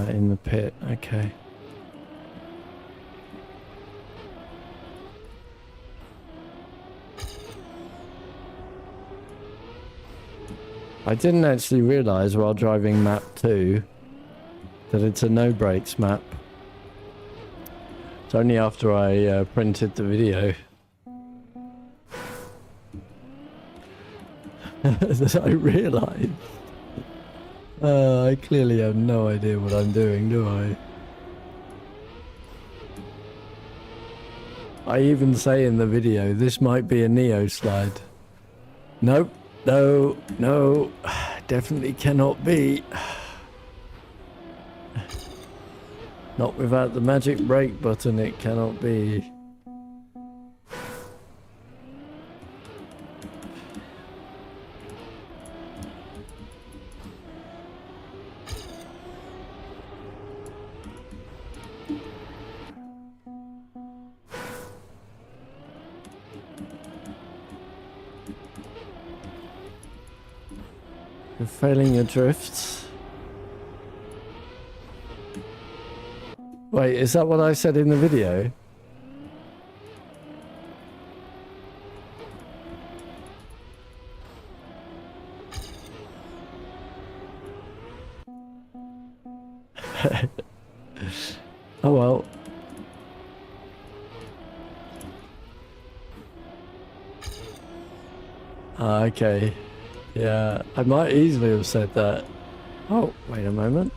In the pit, okay. I didn't actually realise while driving map 2 that it's a no brakes map. It's only after I printed the video that I realised. I clearly have no idea what I'm doing, do I? I even say in the video, this might be a Neo slide. Nope, no, no, definitely cannot be. Not without the magic brake button, it cannot be. You're failing your drifts. Wait, is that what I said in the video? Oh well. Okay. Yeah, I might easily have said that. Oh, wait a moment.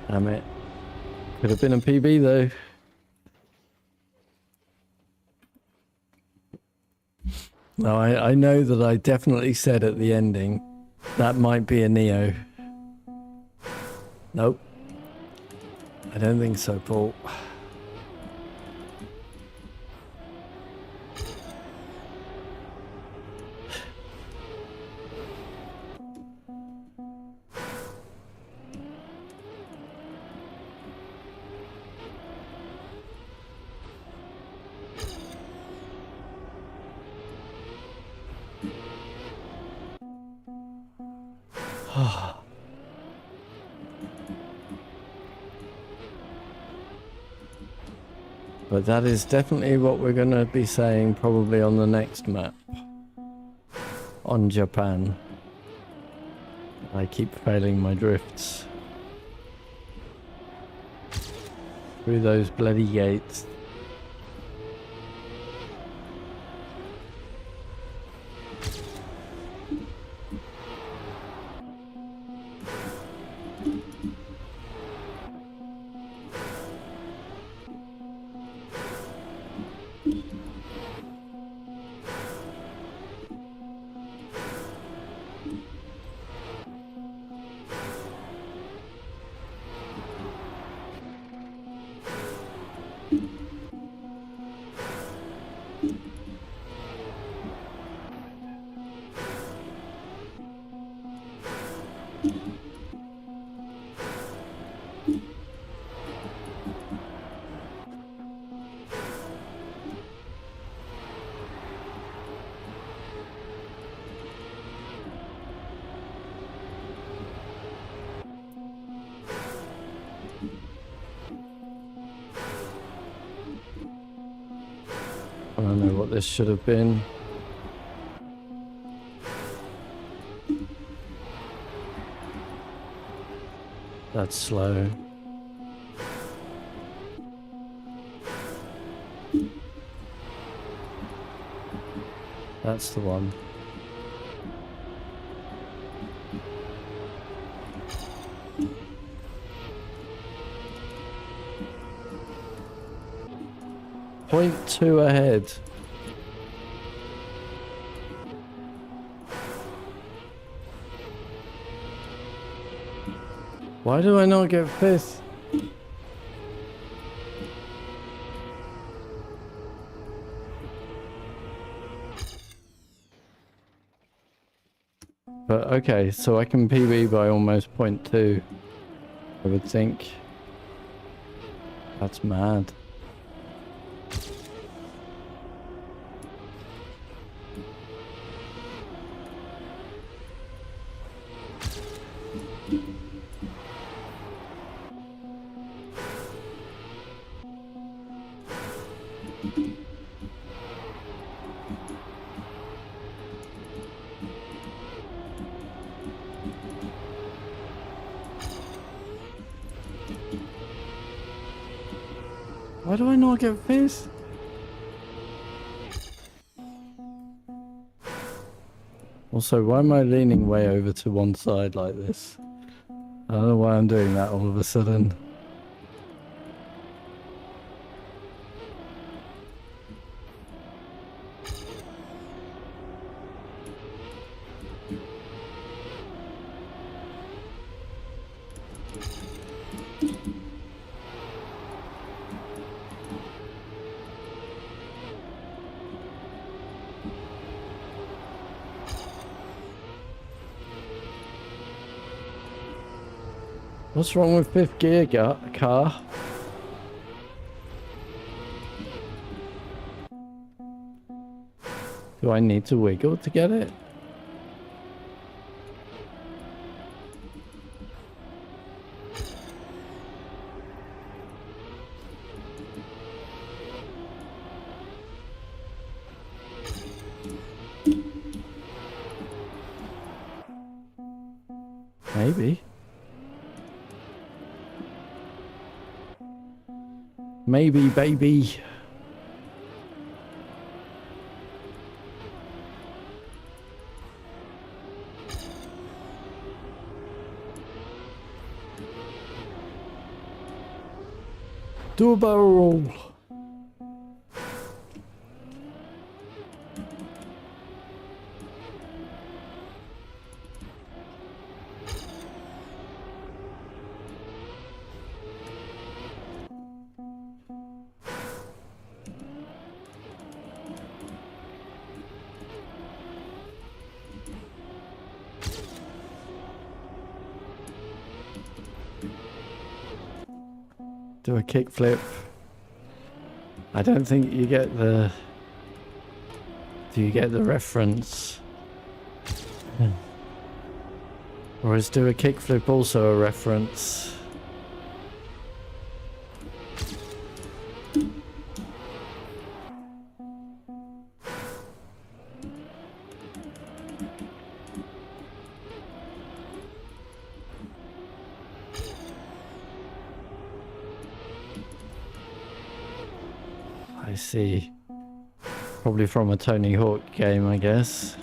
Damn it. Could have been a PB though. No, I know that I definitely said at the ending, that might be a Neo. Nope. I don't think so, Paul. But that is definitely what we're going to be saying probably on the next map. On Japan. I keep failing my drifts. Through those bloody gates. I don't know what this should have been. That's slow. That's the one. .2 ahead. Why do I not get fifth? But okay, so I can PB by almost .2, I would think. That's mad. Why do I not get this? Also, why am I leaning way over to one side like this? I don't know why I'm doing that all of a sudden. What's wrong with fifth gear car? Do I need to wiggle to get it? Maybe. Maybe, baby. Do a barrel roll. Do a kickflip. I don't think you get the... Do you get the reference? Or is do a kickflip also a reference? I see. Probably from a Tony Hawk game, I guess.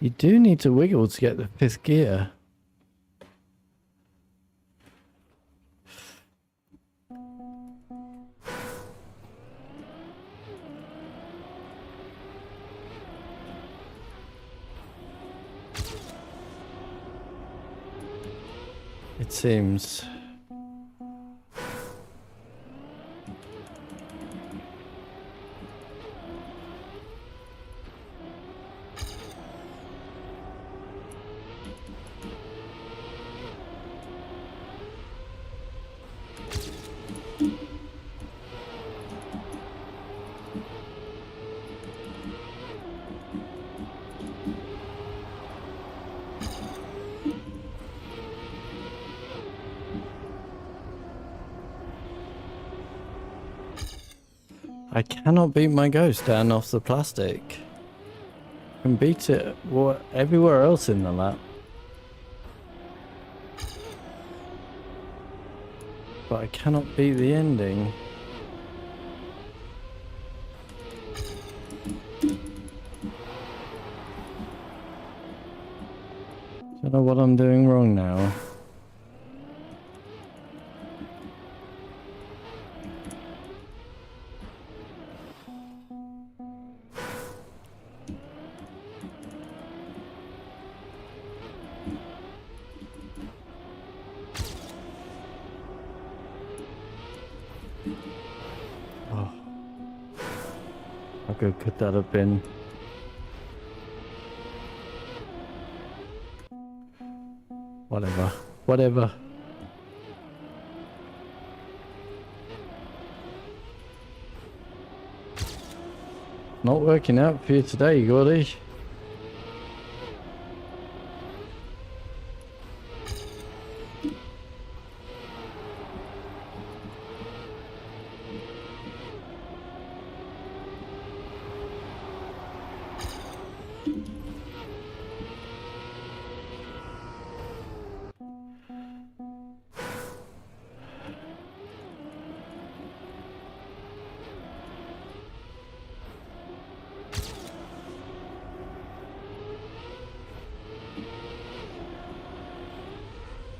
You do need to wiggle to get the fifth gear. It seems. I cannot beat my ghost down off the plastic. I can beat it everywhere else in the lap. But I cannot beat the ending. Don't know what I'm doing wrong now. How good could that have been? Whatever. Whatever. Not working out for you today, Gordy.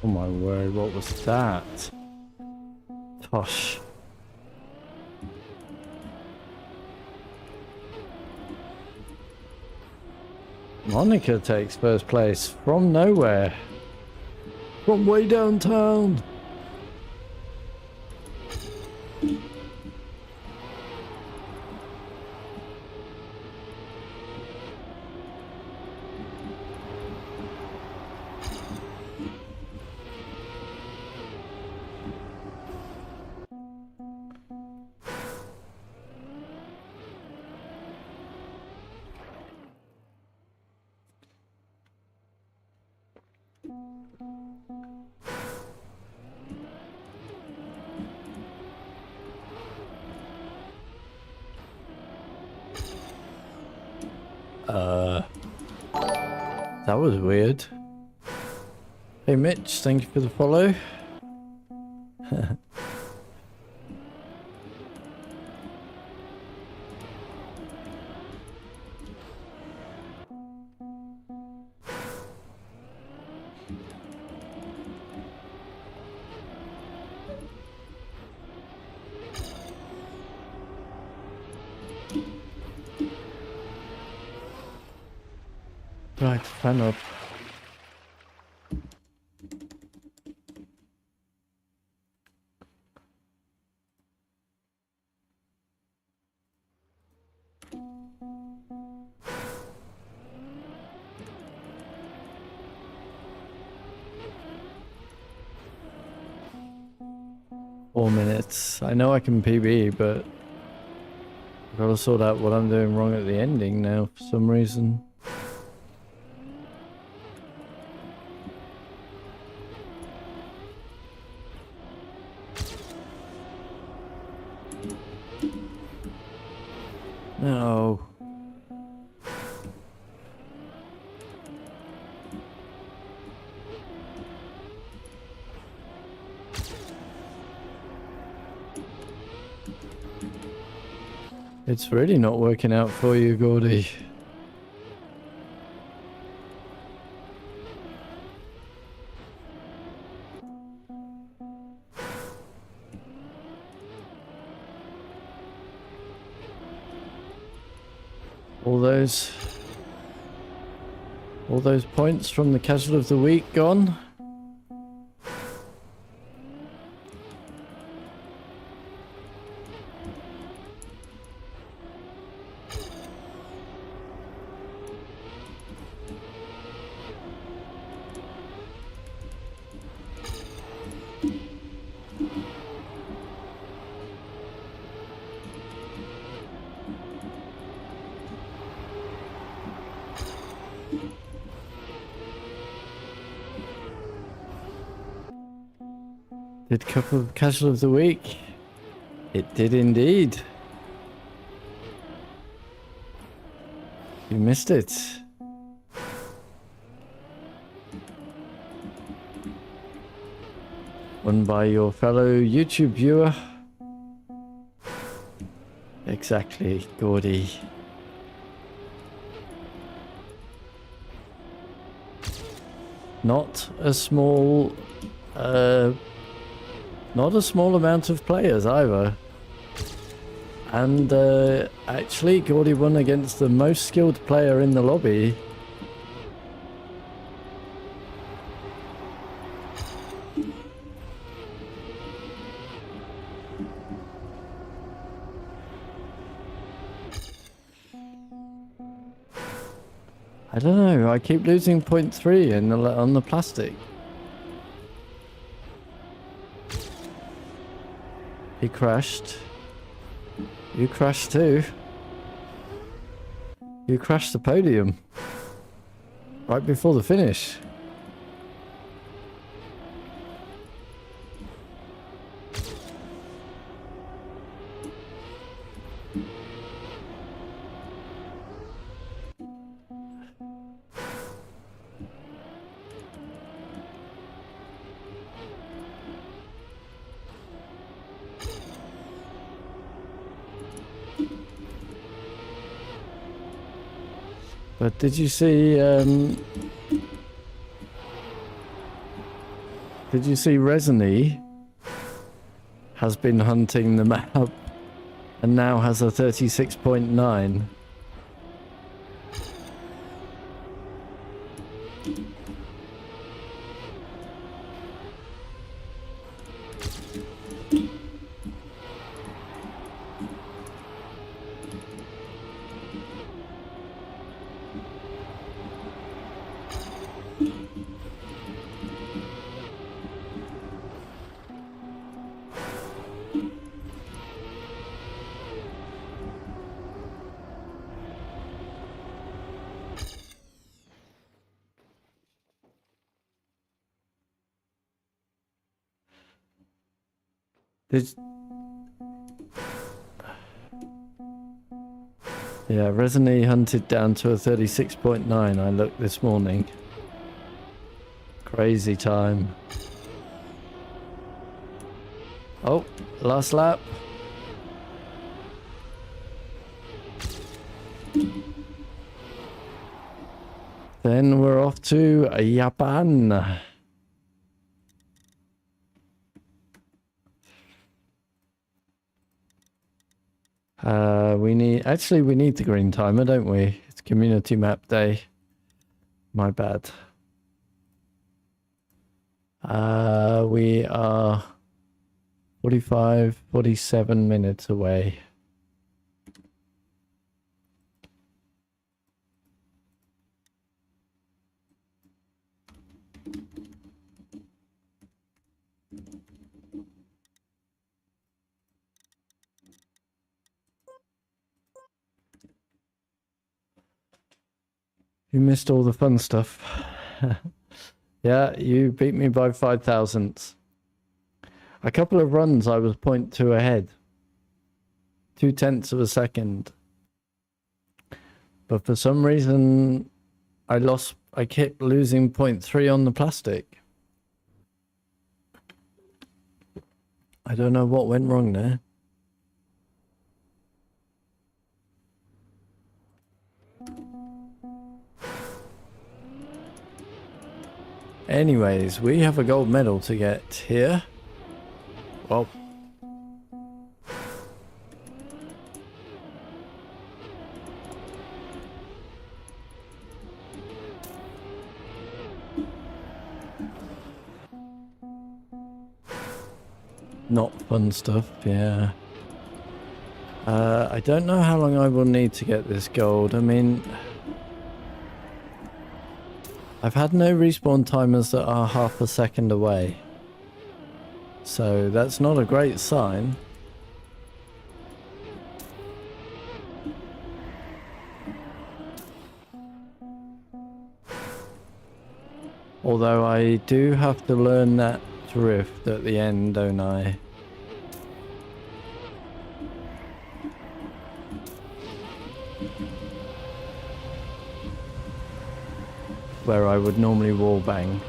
Oh my word, what was that? Tosh. Monica takes first place from nowhere. From way downtown. That was weird. Hey Mitch, thank you for the follow. Right, fan up. .4 minutes. I know I can PB, but I've got to sort out what I'm doing wrong at the ending now for some reason. No. It's really not working out for you, Gordy. All those points from the casual of the week gone. Did couple of casual of the week? It did indeed. You missed it. Won by your fellow YouTube viewer. Exactly, Gordy. Not a small amount of players either. And actually Gordy won against the most skilled player in the lobby. I don't know, I keep losing 0.3 on the plastic. He crashed. You crashed too. You crashed the podium. Right before the finish. But did you see Resony has been hunting the map and now has a 36.9. Yeah, Resony hunted down to a 36.9. I looked this morning. Crazy time. Oh, last lap. Then we're off to Japan. We need the green timer, don't we? It's community map day. My bad. We are 47 minutes away. You missed all the fun stuff. Yeah, you beat me by 5 thousandths. A couple of runs I was 0.2 ahead. 0.2 of a second. But for some reason, I kept losing 0.3 on the plastic. I don't know what went wrong there. Anyways, we have a gold medal to get here. Well, not fun stuff, yeah. I don't know how long I will need to get this gold. I mean, I've had no respawn timers that are half a second away. So that's not a great sign. Although I do have to learn that drift at the end, don't I? Where I would normally wall bang.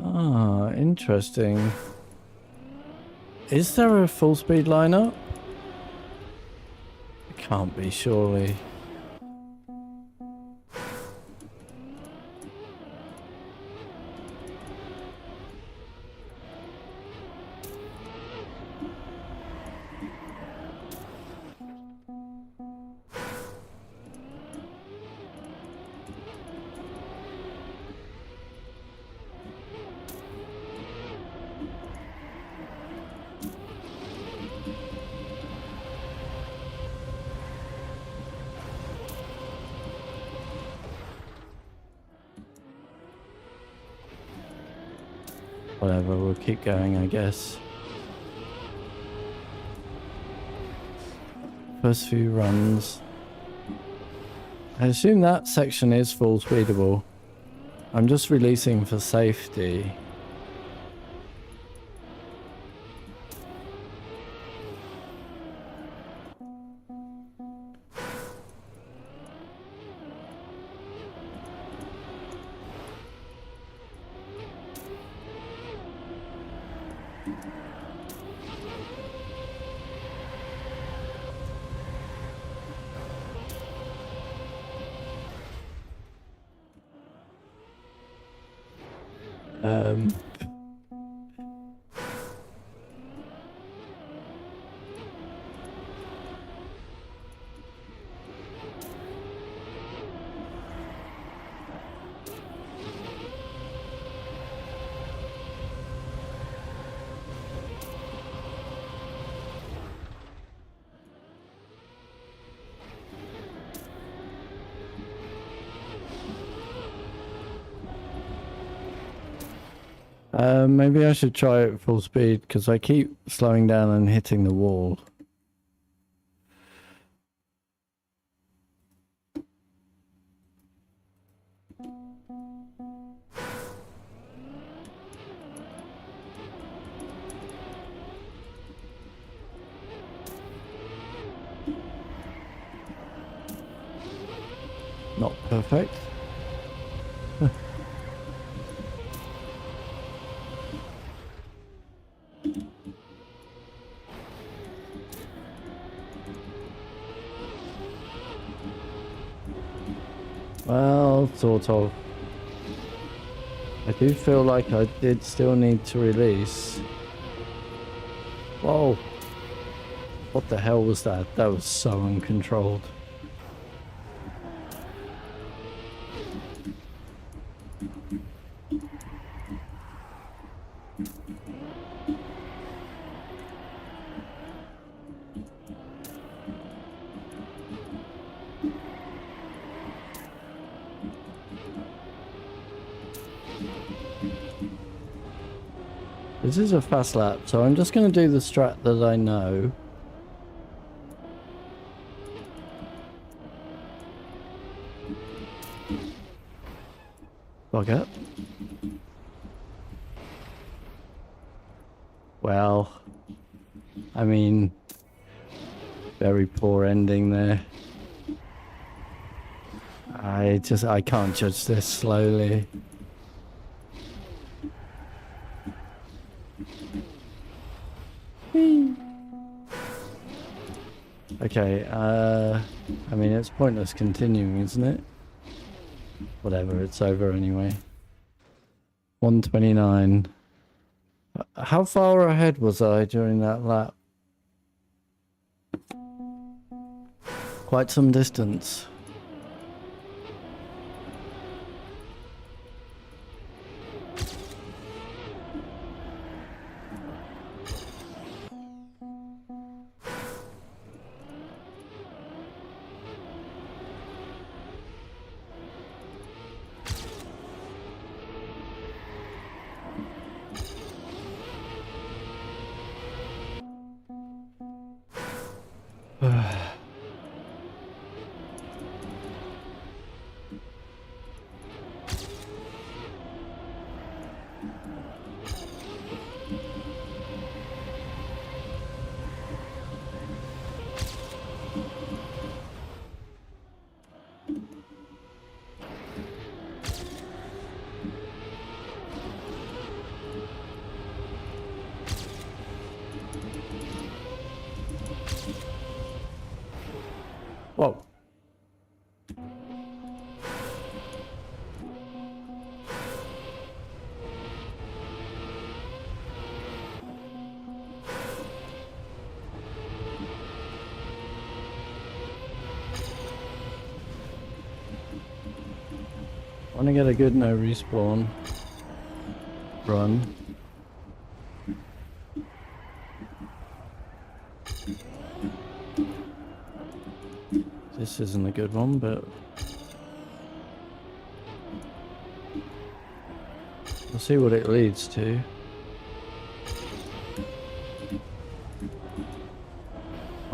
Ah, interesting. Is there a full speed lineup? It can't be, surely. Whatever, we'll keep going, I guess. First few runs. I assume that section is full speedable. I'm just releasing for safety. Maybe I should try it at full speed because I keep slowing down and hitting the wall. Not perfect. Well, sort of. I do feel like I did still need to release. Whoa. What the hell was that? That was so uncontrolled. This is a fast lap, so I'm just going to do the strat that I know. Bugger. Well, I mean, very poor ending there. I can't judge this slowly. Okay, I mean, it's pointless continuing, isn't it? Whatever, it's over anyway. 129. How far ahead was I during that lap? Quite some distance. Whoa. I want to get a good no respawn run. This isn't a good one, but we'll see what it leads to.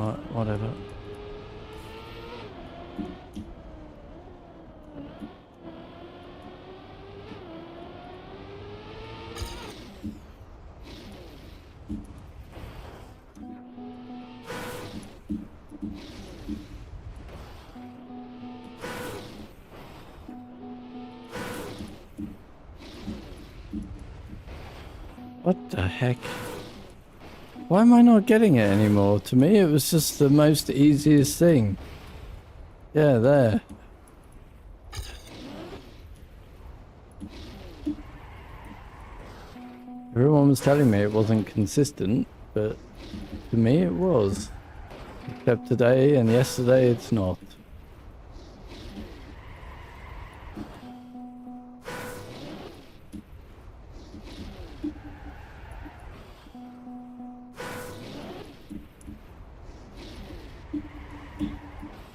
Alright, whatever. What the heck? Why am I not getting it anymore? To me, it was just the most easiest thing. Yeah, there. Everyone was telling me it wasn't consistent, but to me it was. Except today and yesterday it's not.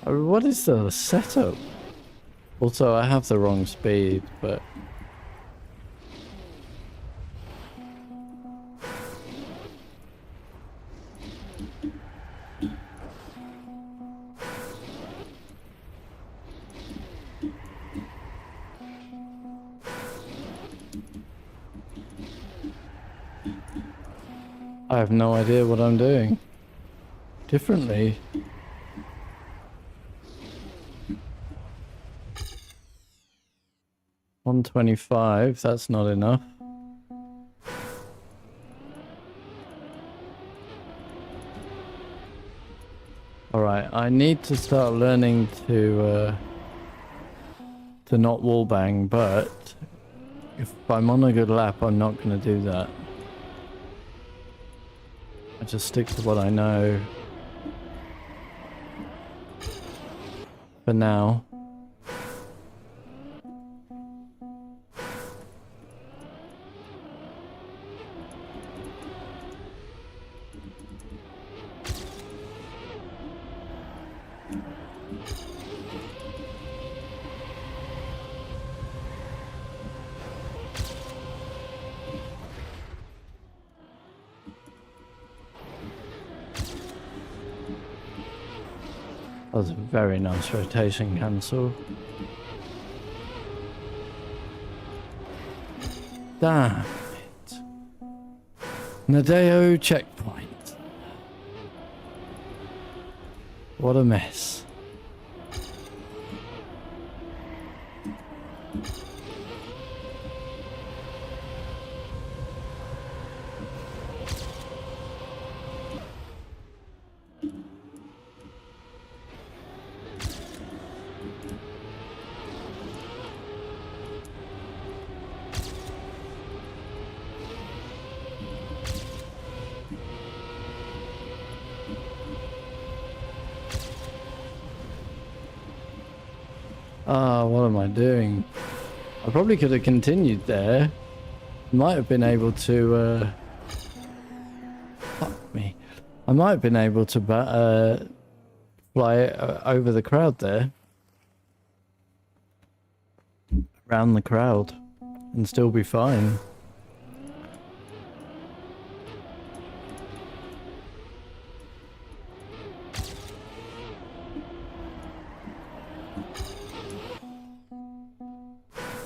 What is the setup? Also, I have the wrong speed, but... I have no idea what I'm doing differently. $125, that's not enough. Alright, I need to start learning to not wallbang, but if I'm on a good lap, I'm not going to do that. I just stick to what I know for now. That was a very nice rotation cancel. Damn it. Nadeo checkpoint. What a mess. Ah, what am I doing? I probably could have continued there. Might have been able to, fuck me. I might have been able to, fly over the crowd there. Around the crowd. And still be fine.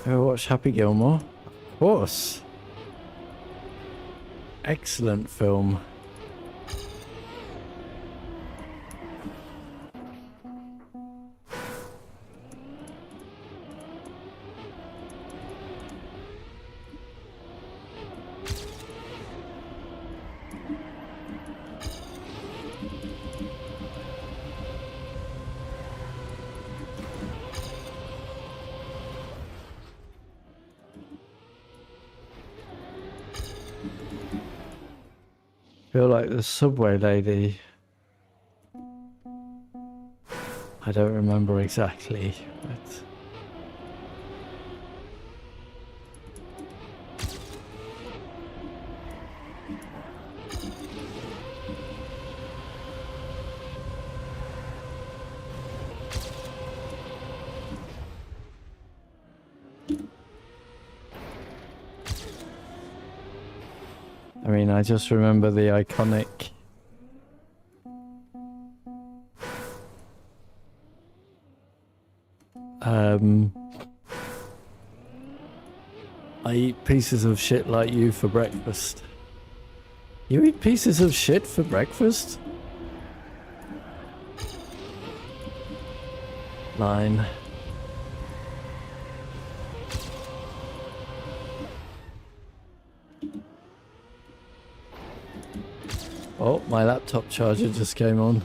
Ever watch Happy Gilmore? Of course. Excellent film. Feel like the subway lady. I don't remember exactly, but I mean, I just remember the iconic I eat pieces of shit like you for breakfast. You eat pieces of shit for breakfast? Line. Oh, my laptop charger just came on.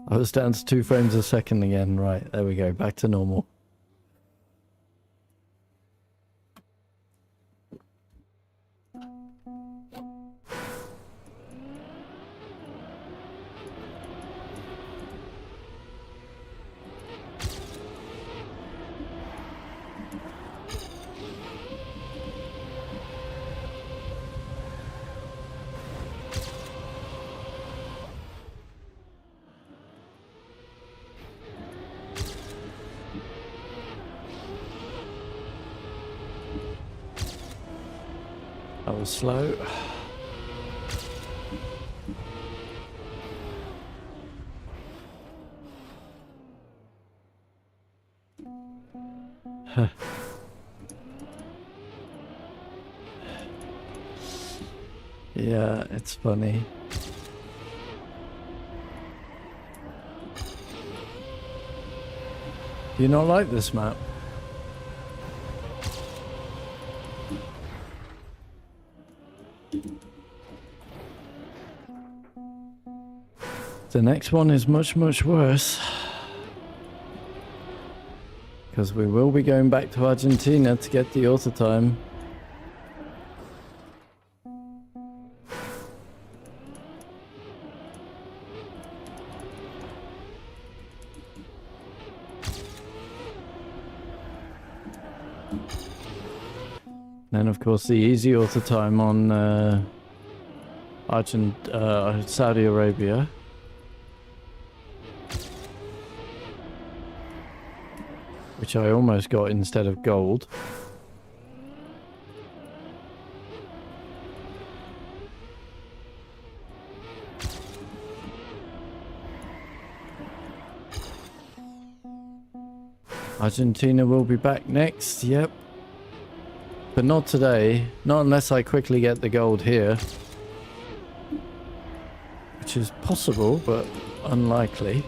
I was down to 2 frames a second again. Right, there we go. Back to normal. That was slow. Yeah, it's funny. Do you not like this map? The next one is much, much worse. Because we will be going back to Argentina to get the auto time. Then of course the easy auto time on Saudi Arabia. Which I almost got instead of gold. Argentina will be back next, yep. But not today, not unless I quickly get the gold here. Which is possible, but unlikely.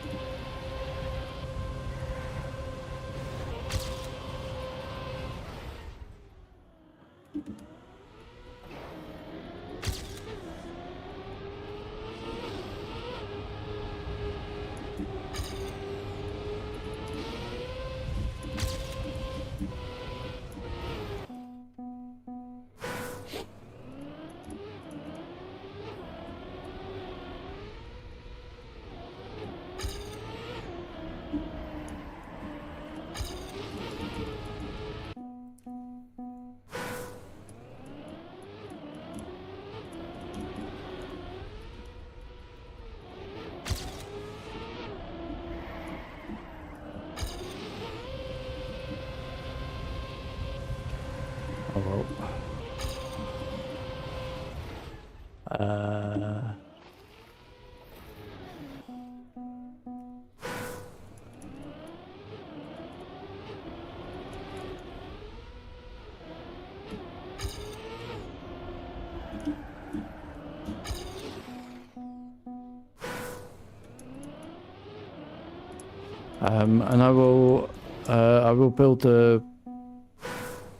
And I will build a,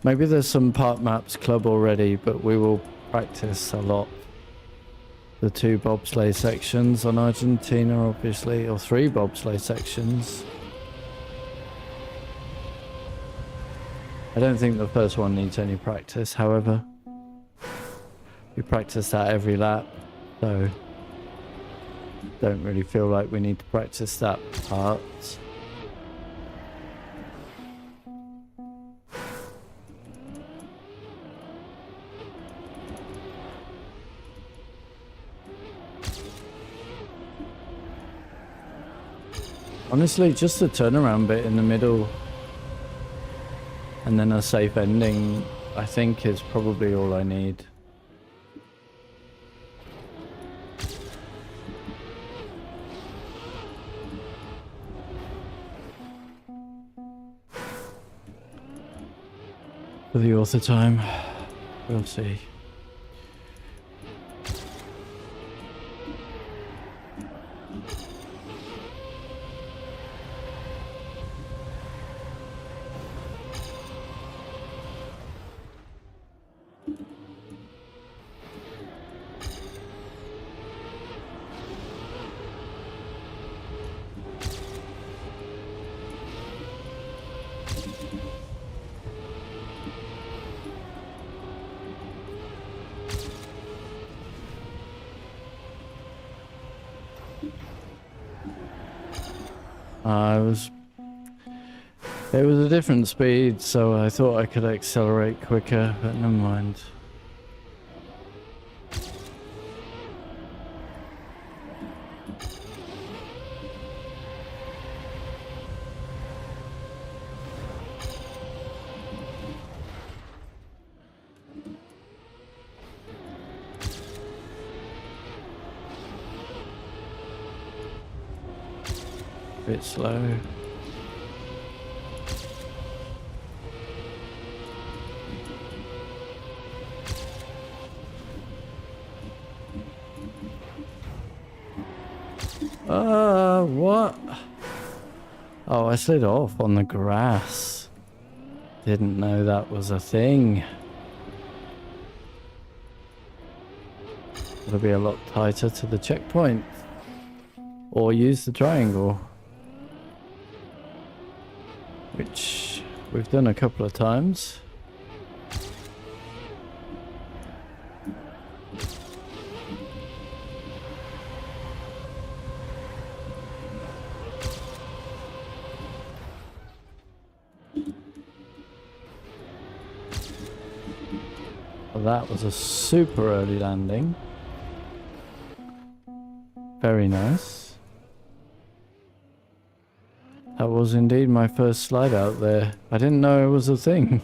maybe there's some part maps club already, but we will practice a lot. The 2 bobsleigh sections on Argentina, obviously, or 3 bobsleigh sections. I don't think the first one needs any practice, however. We practice that every lap, so don't really feel like we need to practice that part. Honestly, just the turnaround bit in the middle and then a safe ending, I think, is probably all I need. for the author time. We'll see. It was a different speed, so I thought I could accelerate quicker, but never mind. Bit slow. What? Oh, I slid off on the grass. Didn't know that was a thing. It'll be a lot tighter to the checkpoint. Or use the triangle. Which we've done a couple of times. Well, that was a super early landing. Very nice. That was indeed my first slide out there. I didn't know it was a thing.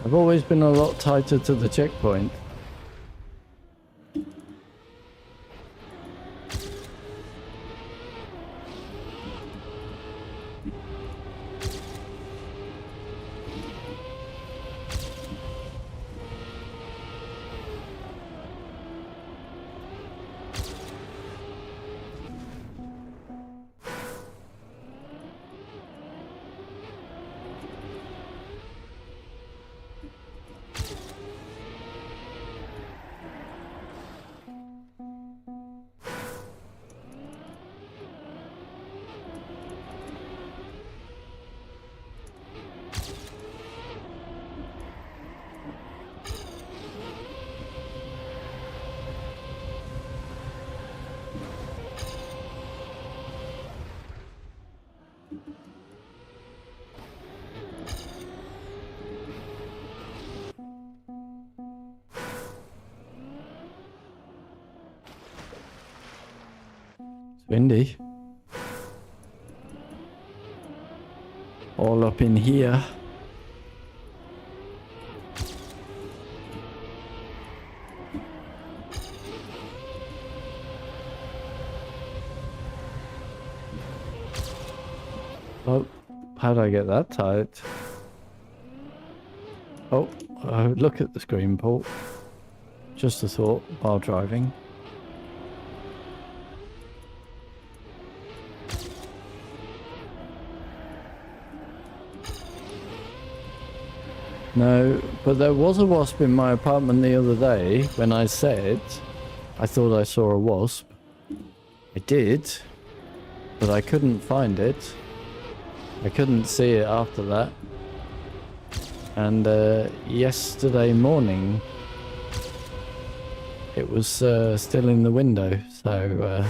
I've always been a lot tighter to the checkpoint. Windy. All up in here. Oh, how'd I get that tight? Oh, look at the screen, Paul. Just a thought while driving. No, but there was a wasp in my apartment the other day when I said I thought I saw a wasp. I did, but I couldn't find it. I couldn't see it after that. And yesterday morning, it was still in the window, so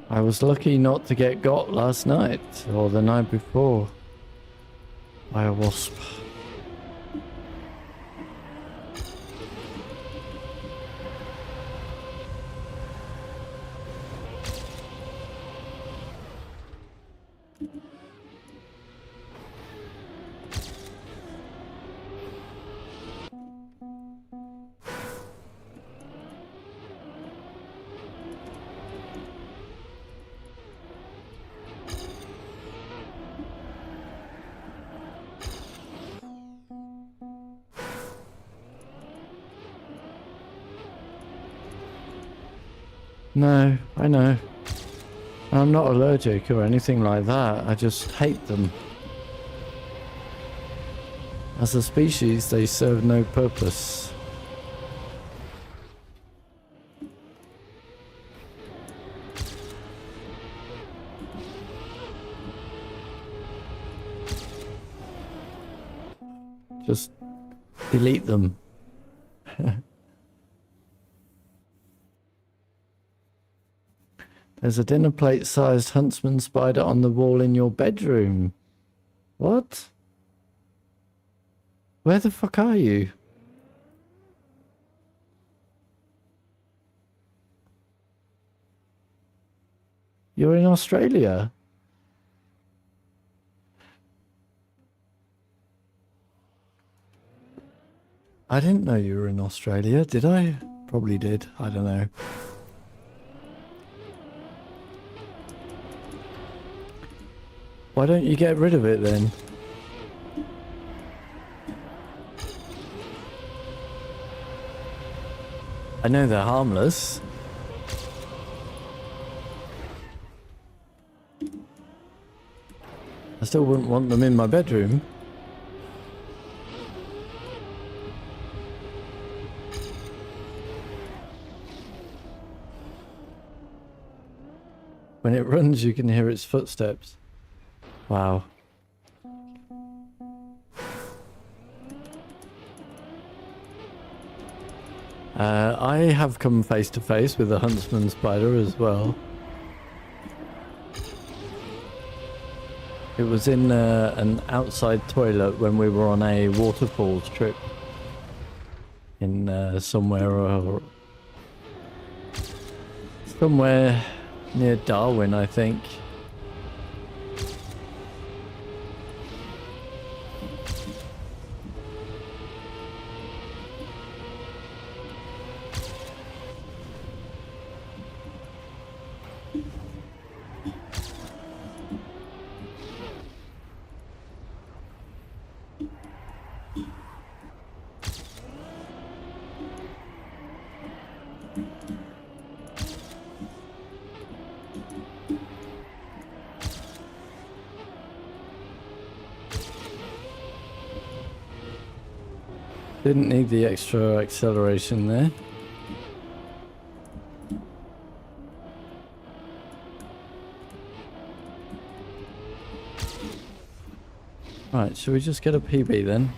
I was lucky not to get got last night or the night before by a wasp. No, I know. I'm not allergic or anything like that. I just hate them. As a species, they serve no purpose. Just delete them. There's a dinner plate-sized huntsman spider on the wall in your bedroom. What? Where the fuck are you? You're in Australia? I didn't know you were in Australia, did I? Probably did. I don't know. Why don't you get rid of it then? I know they're harmless. I still wouldn't want them in my bedroom. When it runs, you can hear its footsteps. Wow. I have come face to face with a huntsman spider as well. It was in an outside toilet when we were on a waterfalls trip in somewhere near Darwin, I think. Didn't need the extra acceleration there. Right, should we just get a PB then?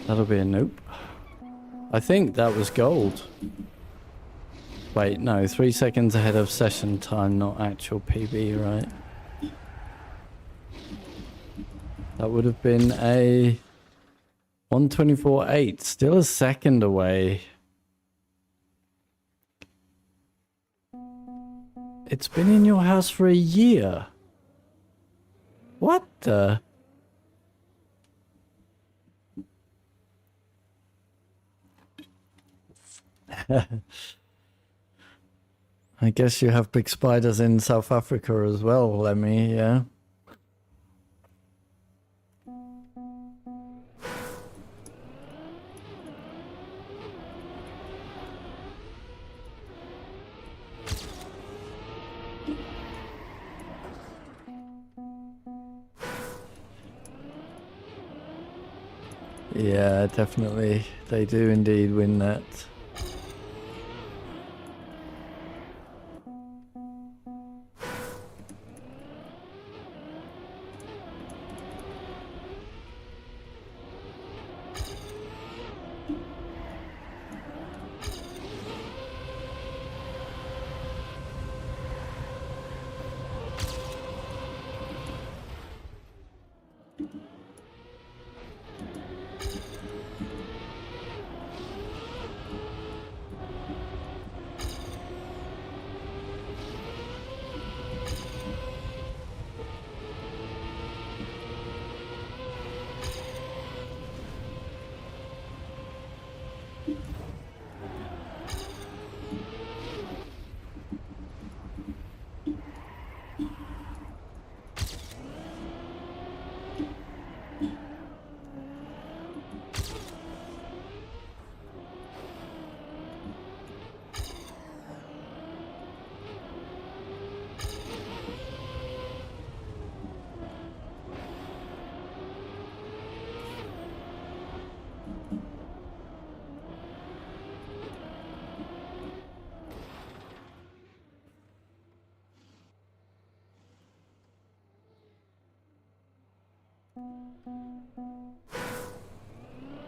That'll be a nope. I think that was gold. Wait, no, 3 seconds ahead of session time, not actual PB, right? That would have been a 124.8, still a second away. It's been in your house for a year. What the? I guess you have big spiders in South Africa as well, Lemmy, yeah? Yeah, definitely. They do indeed win that.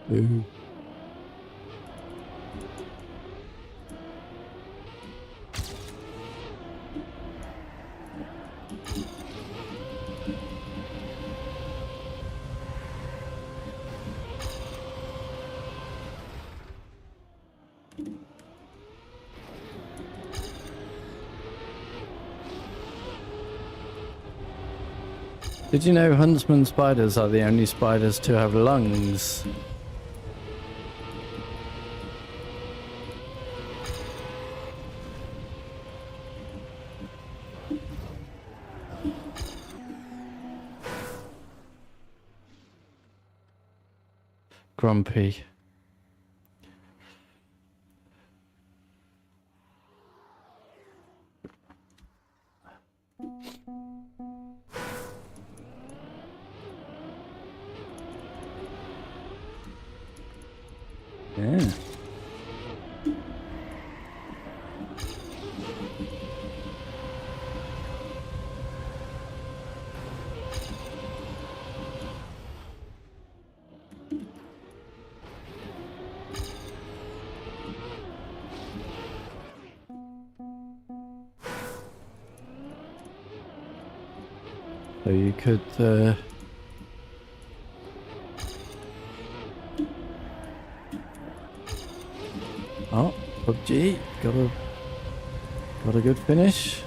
Ooh. Did you know huntsman spiders are the only spiders to have lungs? Grumpy. Yeah. So you could oh, PUBG, got a good finish.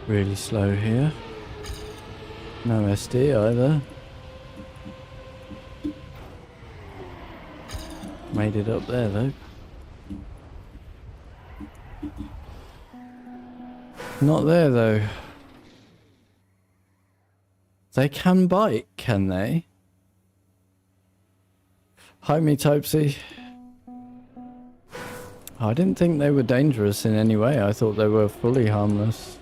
Really slow here. No SD either. Made it up there though. Not there though. They can bite, can they? Hi me Typesy. I didn't think they were dangerous in any way. I thought they were fully harmless.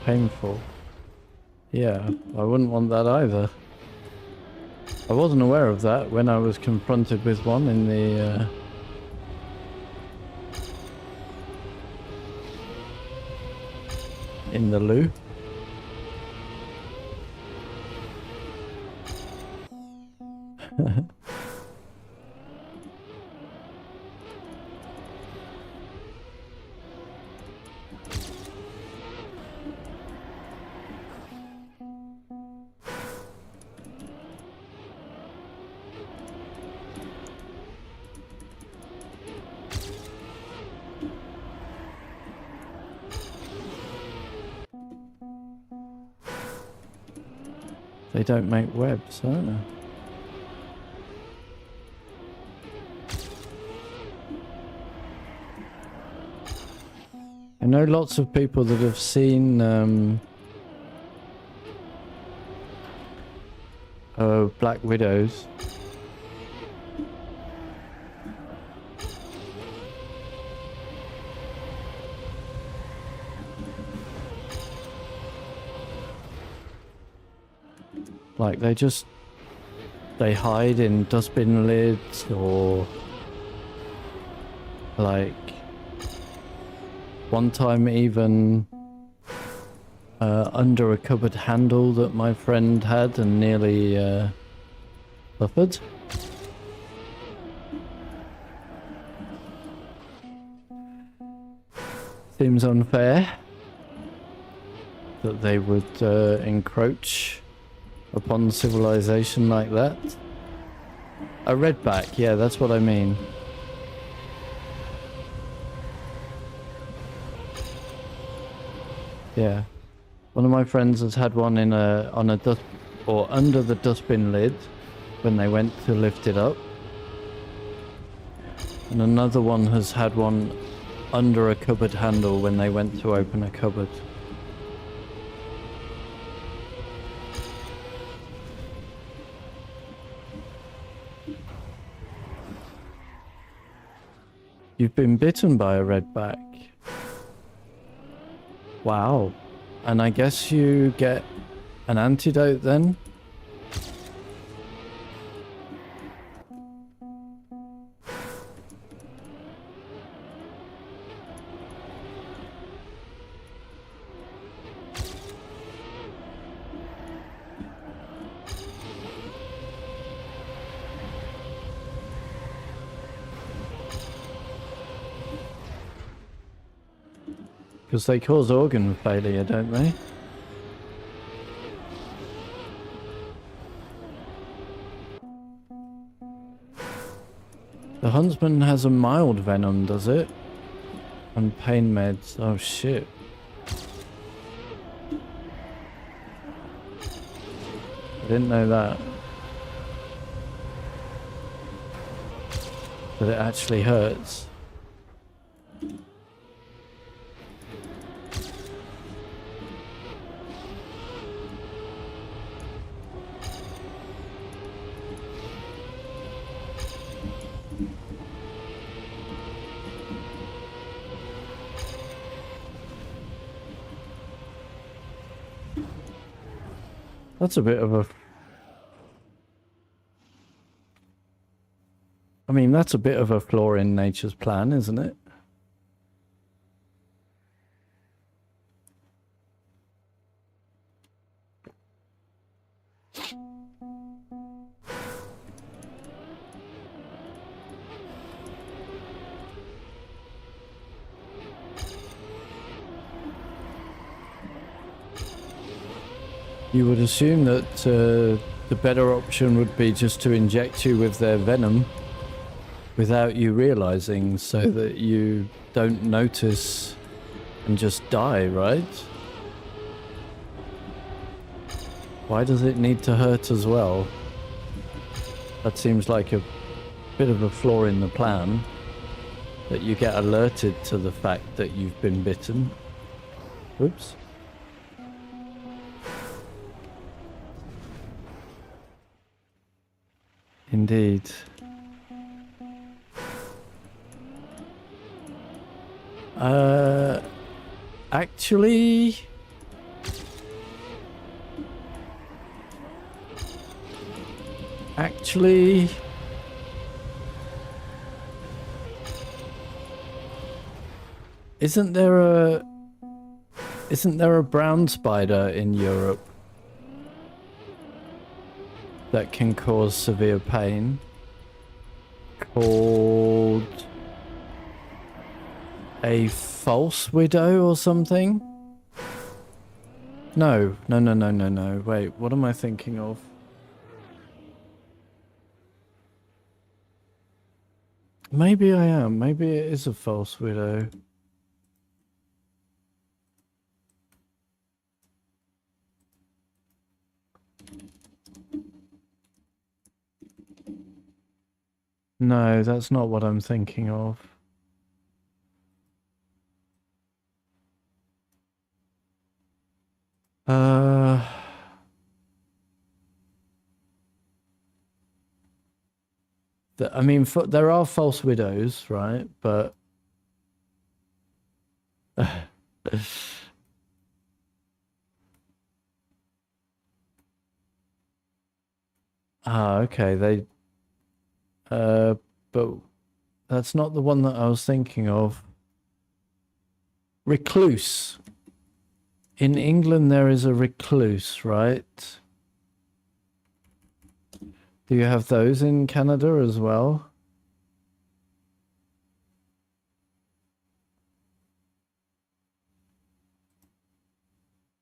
Painful. Yeah, I wouldn't want that either. I wasn't aware of that when I was confronted with one in the loo. They don't make webs, don't they? I know lots of people that have seen Black Widows. Like they hide in dustbin lids or like one time even under a cupboard handle that my friend had and nearly suffered. Seems unfair that they would encroach upon civilization like that. A redback, yeah, that's what I mean. Yeah. One of my friends has had one in on a dust or under the dustbin lid when they went to lift it up. And another one has had one under a cupboard handle when they went to open a cupboard. You've been bitten by a redback. Wow. And I guess you get an antidote then? Because they cause organ failure, don't they? The huntsman has a mild venom, does it? And pain meds. Oh shit. I didn't know that. But it actually hurts. That's a bit of a... I mean, that's a bit of a flaw in nature's plan, isn't it? You would assume that the better option would be just to inject you with their venom without you realizing, so that you don't notice and just die, right? Why does it need to hurt as well? That seems like a bit of a flaw in the plan, that you get alerted to the fact that you've been bitten. Oops. Indeed. Actually... Isn't there a brown spider in Europe that can cause severe pain, called a false widow or something? No. Wait, what am I thinking of? Maybe I am. Maybe it is a false widow. No, that's not what I'm thinking of. I mean, there are false widows, right? But okay. But that's not the one that I was thinking of. Recluse. In England, there is a recluse, right? Do you have those in Canada as well?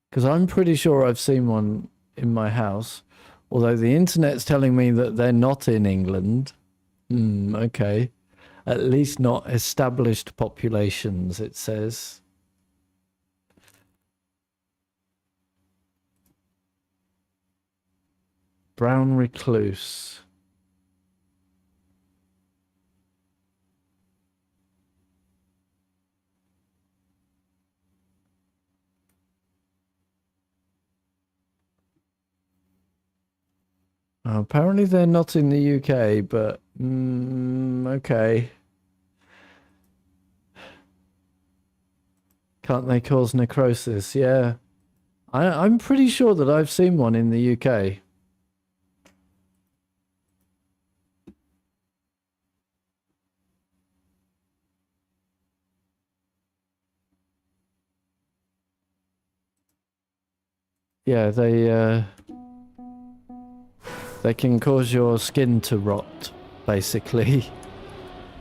Because I'm pretty sure I've seen one in my house. Although the internet's telling me that they're not in England. Okay. At least not established populations, it says. Brown recluse. Apparently they're not in the UK, but okay. Can't they cause necrosis? Yeah. I'm pretty sure that I've seen one in the UK. Yeah, they can cause your skin to rot, basically.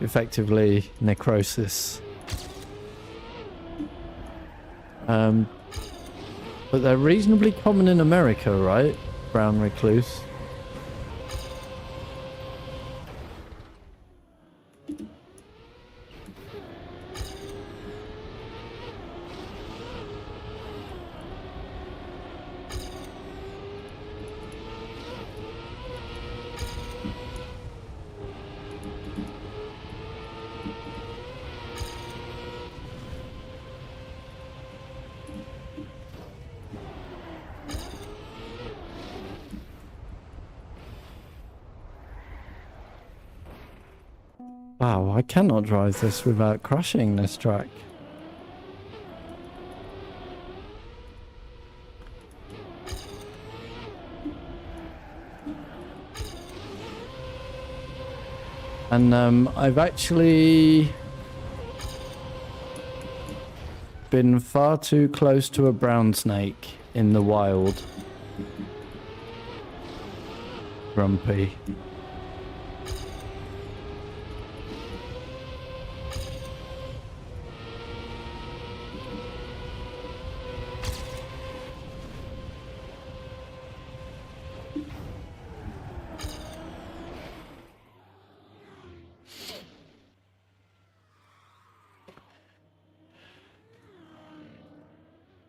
Effectively, necrosis. But they're reasonably common in America, right? Brown recluse. Wow, I cannot drive this without crashing this track. And I've actually been far too close to a brown snake in the wild. Grumpy.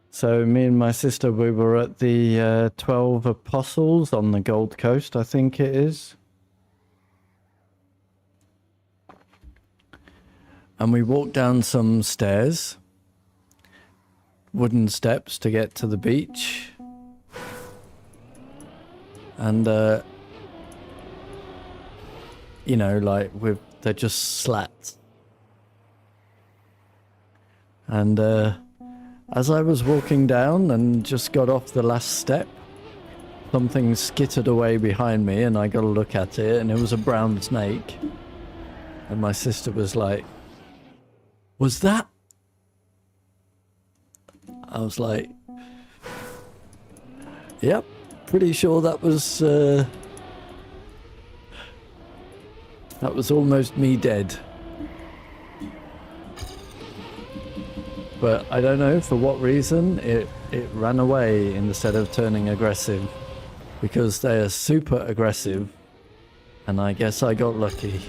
So me and my sister, we were at the 12 Apostles on the Gold Coast, I think it is. And we walked down some stairs, wooden steps to get to the beach. And, you know, like they're just slats. And, as I was walking down and just got off the last step, something skittered away behind me and I got a look at it and it was a brown snake. And my sister was like, "Was that?" I was like, "Yep, pretty sure that was almost me dead." But I don't know for what reason it ran away instead of turning aggressive, because they are super aggressive, and I guess I got lucky.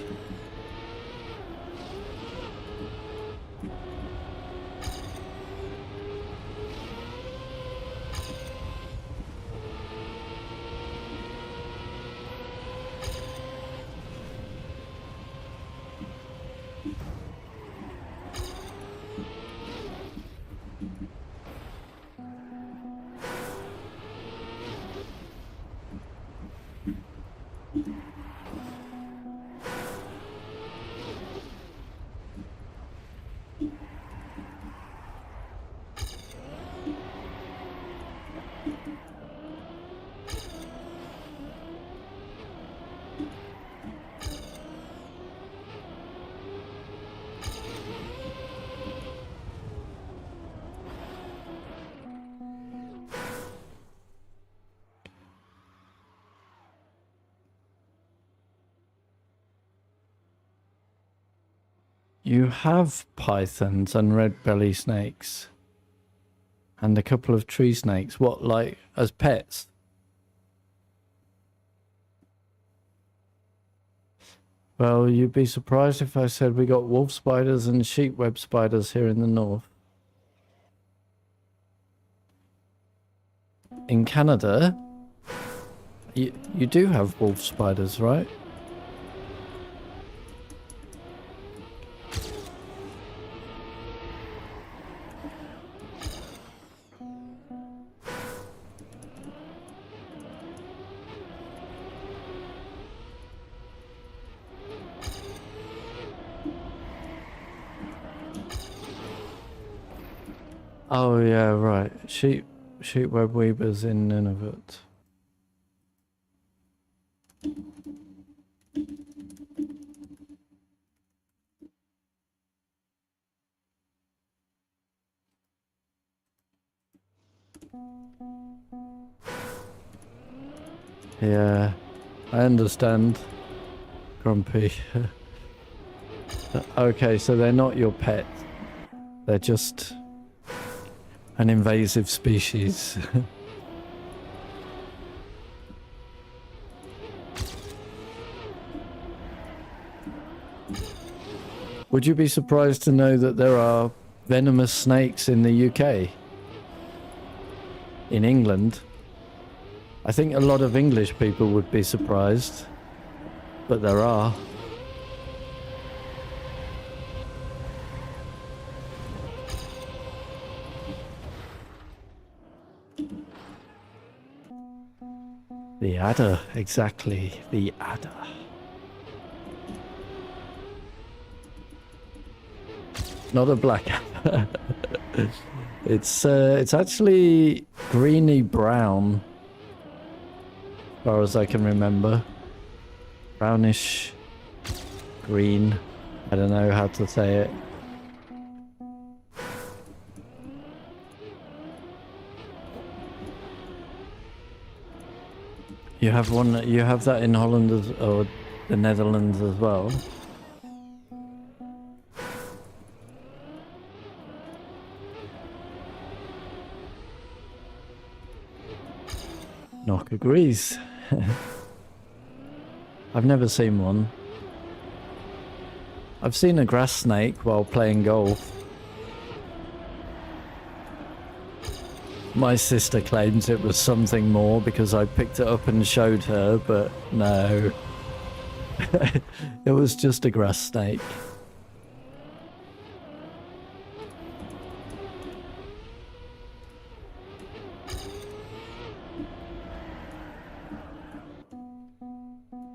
You have pythons and red belly snakes. And a couple of tree snakes. What, like, as pets? Well, you'd be surprised if I said we got wolf spiders and sheep web spiders here in the north. In Canada, You do have wolf spiders, right? Oh yeah, right. Sheep web weavers in Nunavut. Yeah, I understand, Grumpy. Okay, so they're not your pet. They're just an invasive species. Would you be surprised to know that there are venomous snakes in the UK? In England? I think a lot of English people would be surprised, but there are. The adder, exactly, the adder. Not a black adder. It's actually greeny brown, as far as I can remember. Brownish green. I don't know how to say it. You have one. You have that in Holland or the Netherlands as well. Knock agrees. I've never seen one. I've seen a grass snake while playing golf. My sister claims it was something more because I picked it up and showed her, but no. It was just a grass snake.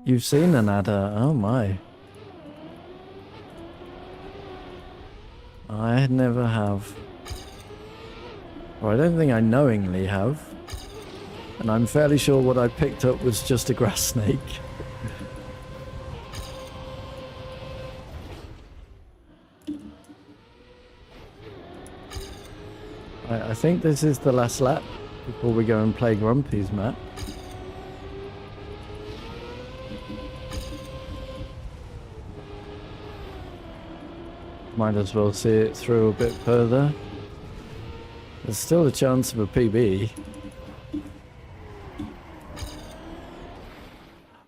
You've seen an adder? Oh my. I never have. Or I don't think I knowingly have. And I'm fairly sure what I picked up was just a grass snake. I think this is the last lap before we go and play Grumpy's map. Might as well see it through a bit further. There's still a chance of a PB.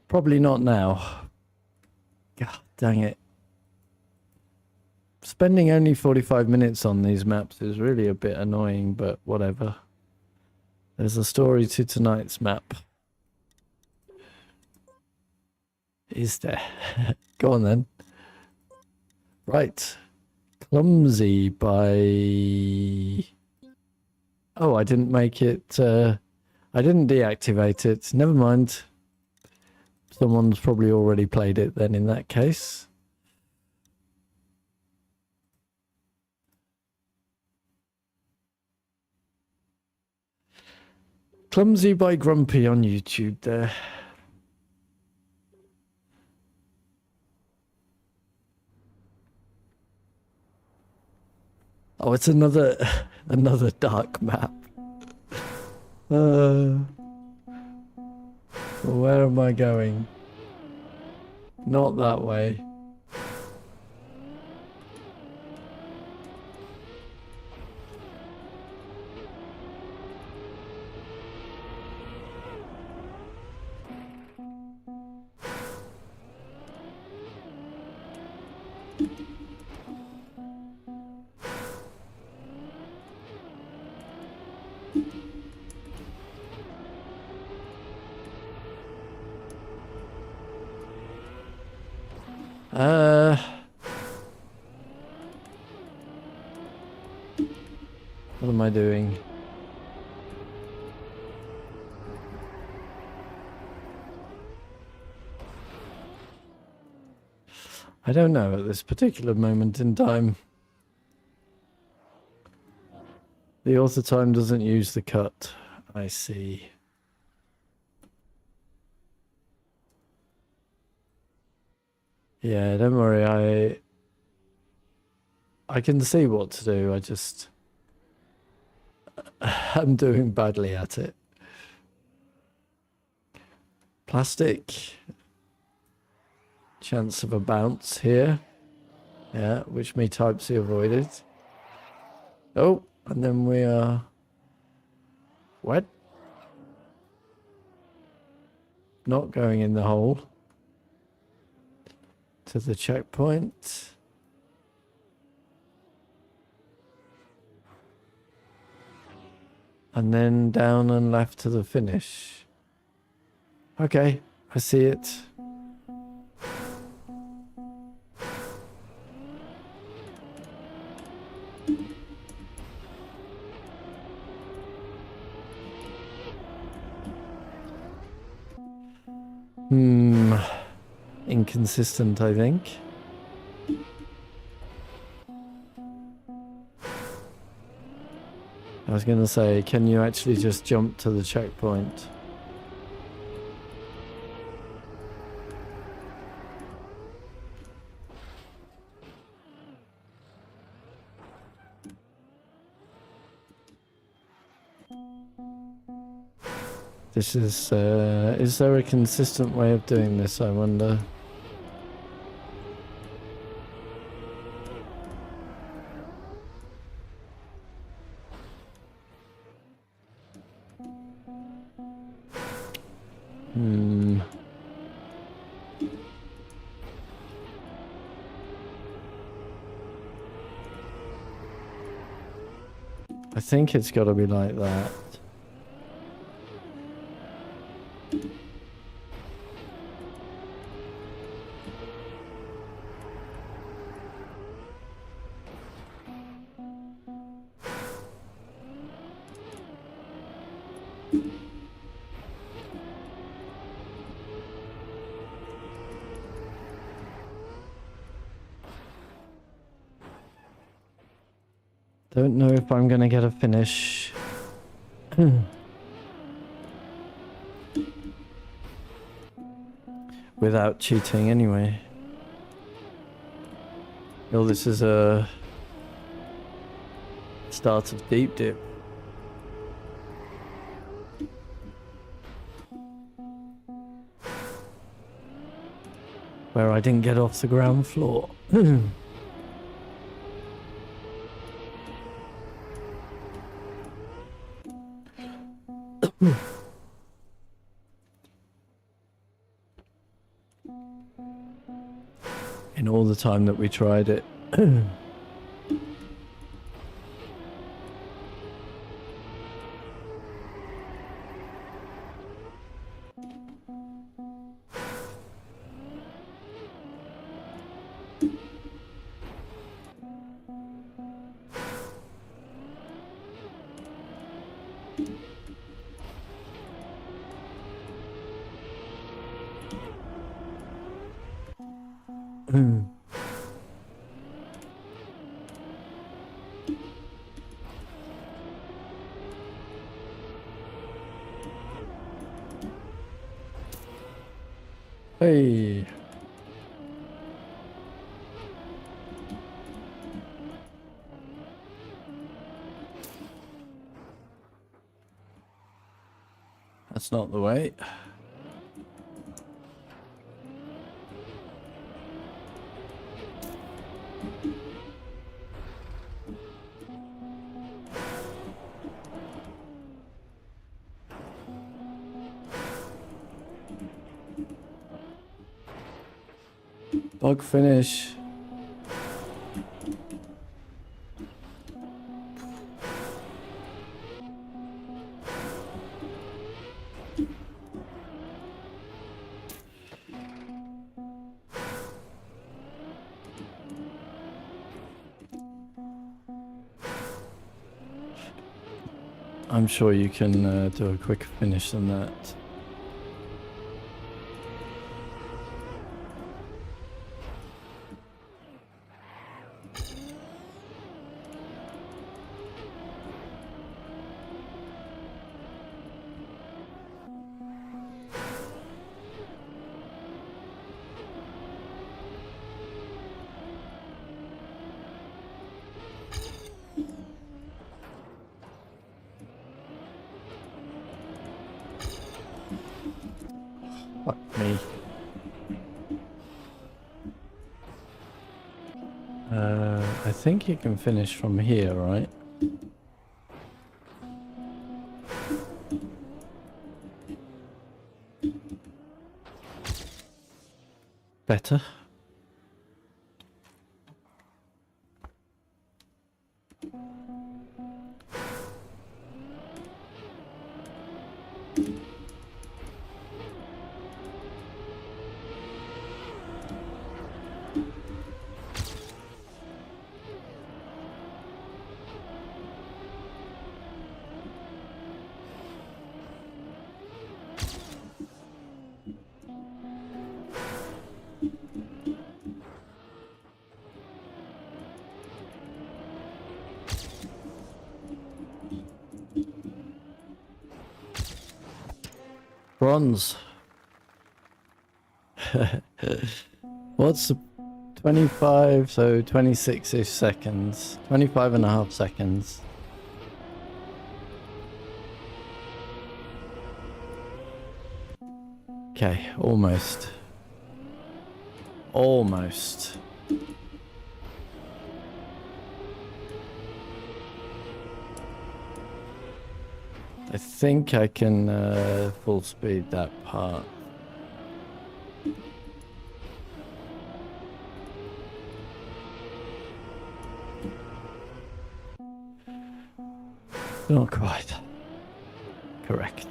Probably not now. God dang it. Spending only 45 minutes on these maps is really a bit annoying, but whatever. There's a story to tonight's map. Is there? Go on then. Right. Clumsy by... Oh, I didn't make it... I didn't deactivate it. Never mind. Someone's probably already played it then in that case. Clumsy by Grumpy on YouTube there. Oh, it's another dark map. Where am I going? Not that way. What am I doing? I don't know at this particular moment in time. The author time doesn't use the cut. I see. Yeah, don't worry. I can see what to do. I just I'm doing badly at it. Plastic. Chance of a bounce here. Yeah, which me Type-C avoided. Oh, and then we are... What? Not going in the hole. To the checkpoint. And then down and left to the finish. Okay, I see it. Inconsistent, I think. I was going to say, can you actually just jump to the checkpoint? This is there a consistent way of doing this, I wonder? I think it's got to be like that. Don't know if I'm going to get a finish. Without cheating anyway. Oh, this is a start of deep dip. Where I didn't get off the ground floor. In all the time that we tried it. Hey. That's not the way. Bug finish. I'm sure you can do a quicker finish than that. Fuck me. I think you can finish from here, right? Better. Bronze. What's the 25? So 26-ish seconds. 25.5 seconds. Okay, almost. Almost. I think I can full speed that part. Not quite. Correct.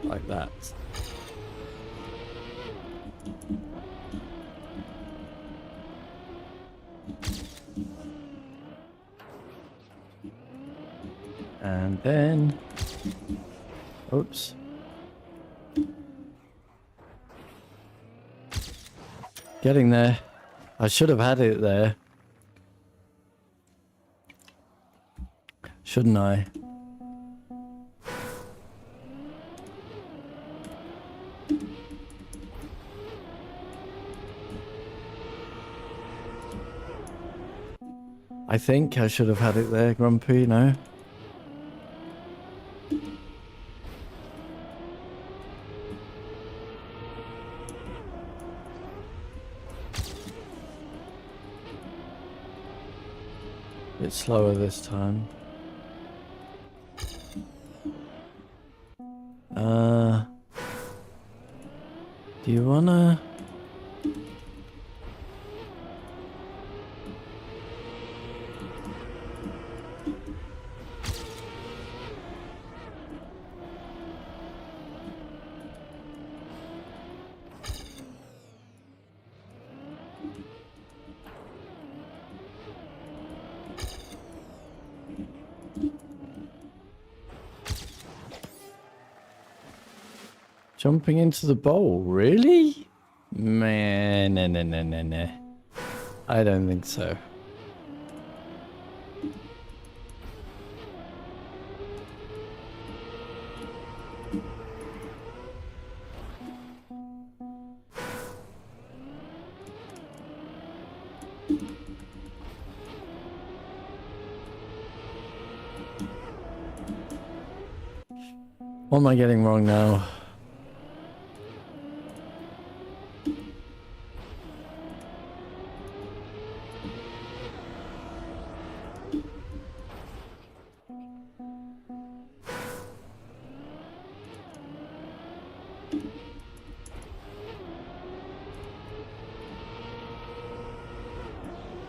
Like that. And then, oops. Getting there. I should have had it there. Shouldn't I? I think I should have had it there, Grumpy, no? Bit slower this time. Do you wanna... Jumping into the bowl, really? Man, no. I don't think so. What am I getting wrong now?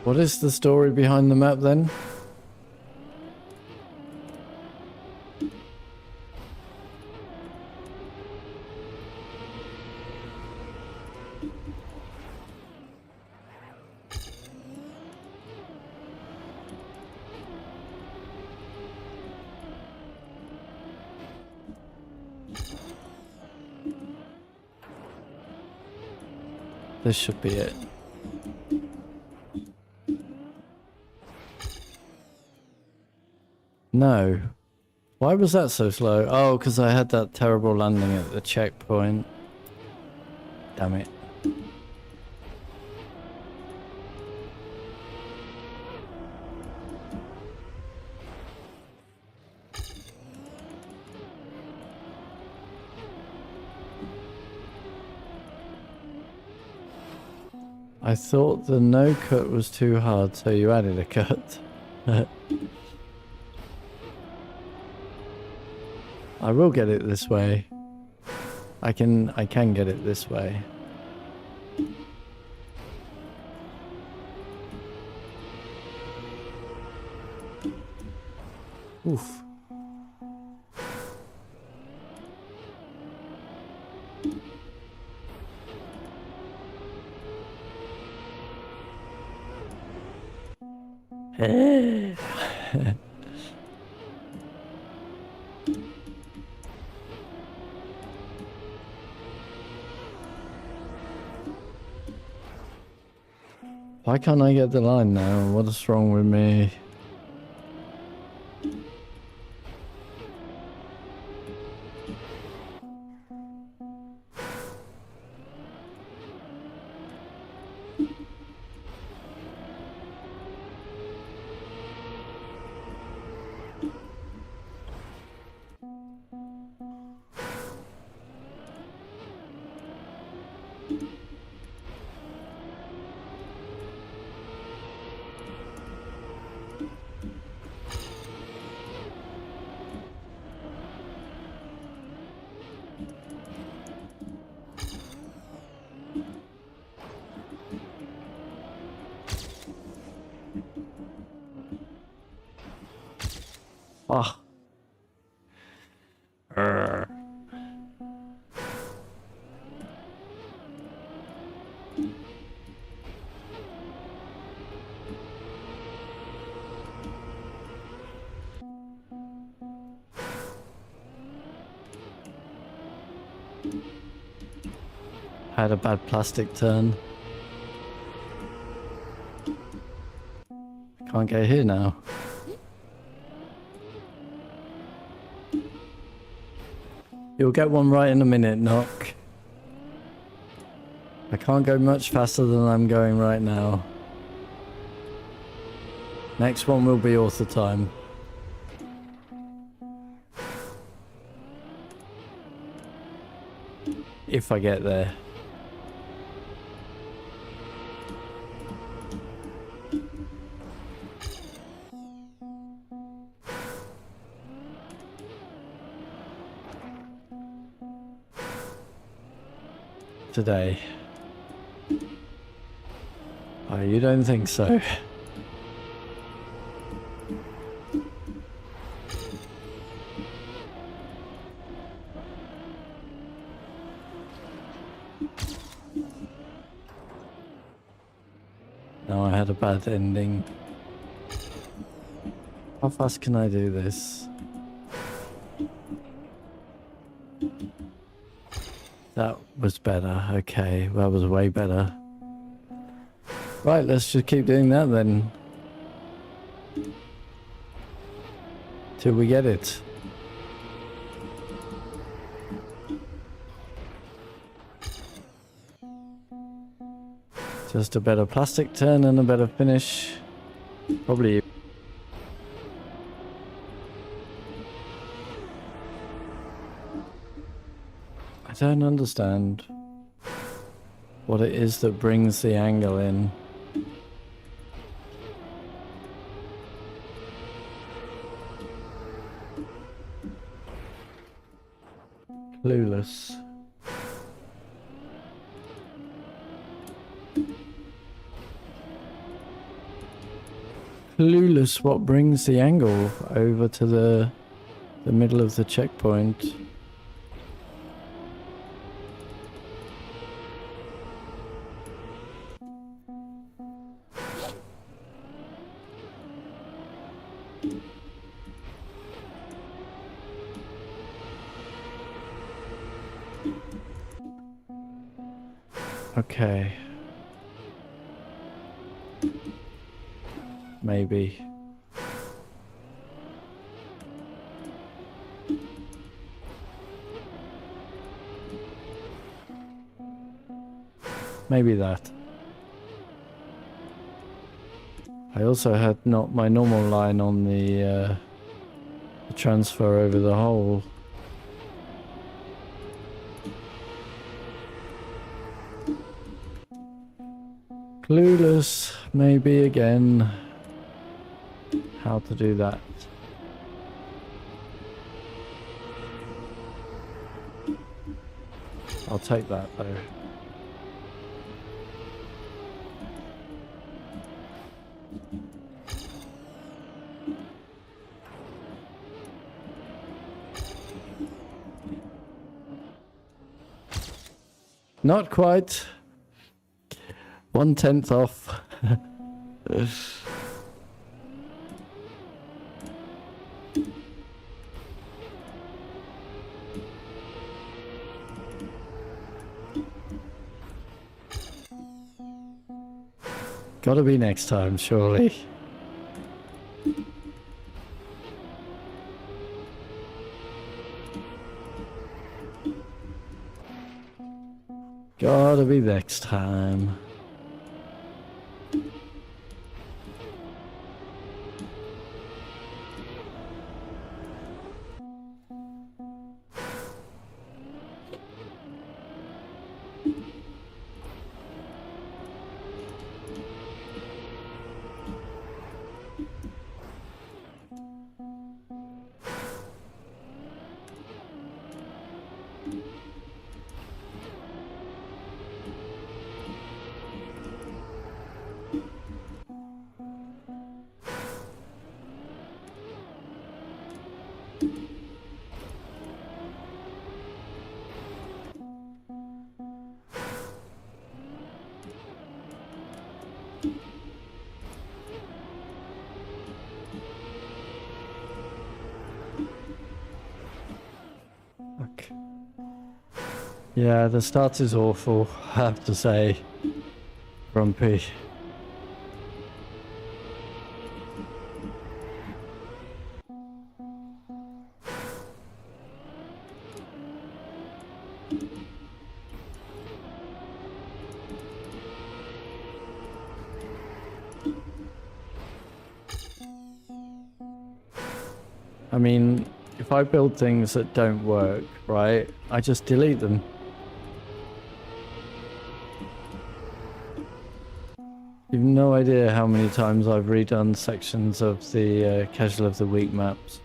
What is the story behind the map then? This should be it. No. Why was that so slow? Oh, because I had that terrible landing at the checkpoint. Damn it. I thought the no cut was too hard, so you added a cut. I will get it this way. I can get it this way. Oof. Why can't I get the line now? What is wrong with me? Ah. I had a bad plastic turn. I can't get here now. You'll get one right in a minute, Knock. I can't go much faster than I'm going right now. Next one will be author time. If I get there. Today. Oh, you don't think so? No, I had a bad ending. How fast can I do this? That was better. Okay, that was way better. Right, let's just keep doing that then. Till we get it. Just a better plastic turn and a better finish. Probably. I don't understand what it is that brings the angle in. Clueless. Clueless what brings the angle over to the middle of the checkpoint. Okay. maybe. Maybe that. I also had not my normal line on the transfer over the hole. Clueless, maybe again, how to do that. I'll take that though. Not quite. 1/10 off. Gotta be next time, surely. Gotta be next time. Yeah, the start is awful, I have to say. Grumpy. I mean, if I build things that don't work, right, I just delete them. You've no idea how many times I've redone sections of the Casual of the Week maps.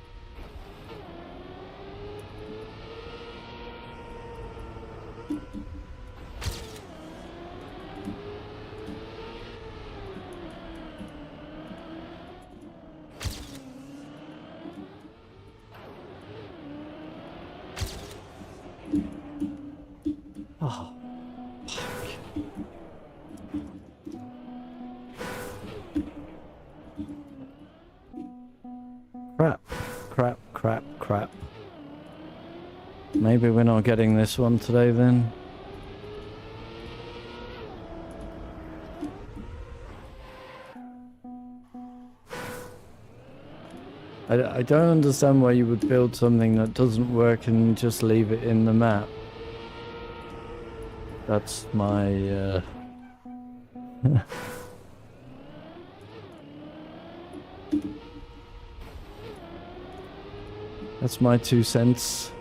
Oh, fuck. Crap, crap, crap, crap. Maybe we're not getting this one today then. I don't understand why you would build something that doesn't work and just leave it in the map. That's my that's my 2 cents.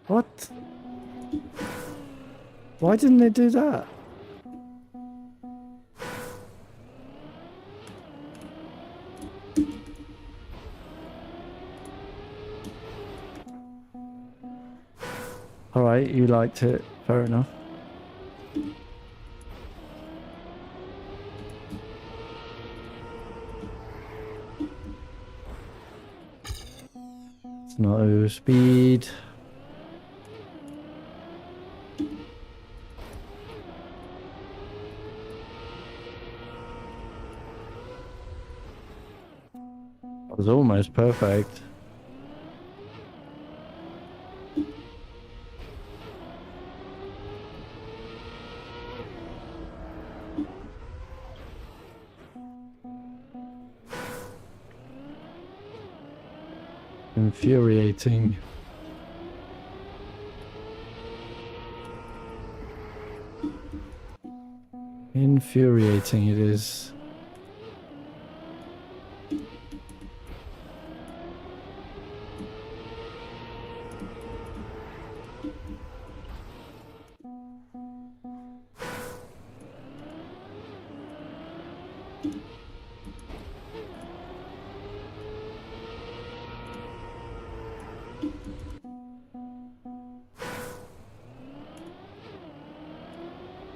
What? Why didn't they do that? Alright, you liked it. Fair enough. It's not over speed. was almost perfect. Infuriating. Infuriating it is.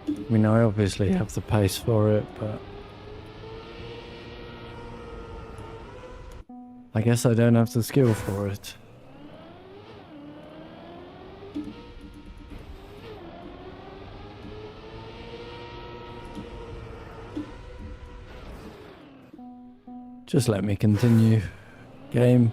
I mean, I obviously have the pace for it, but I guess I don't have the skill for it. Just let me continue. Game.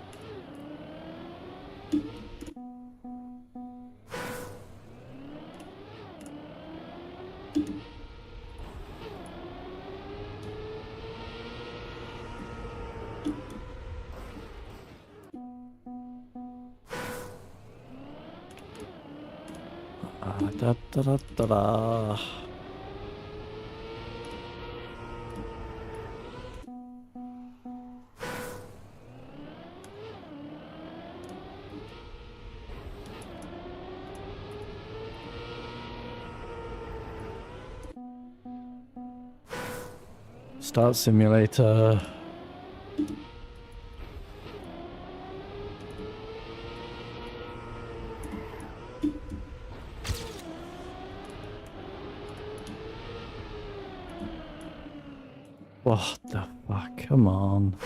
Da da da da da. Start simulator. What the fuck? Come on.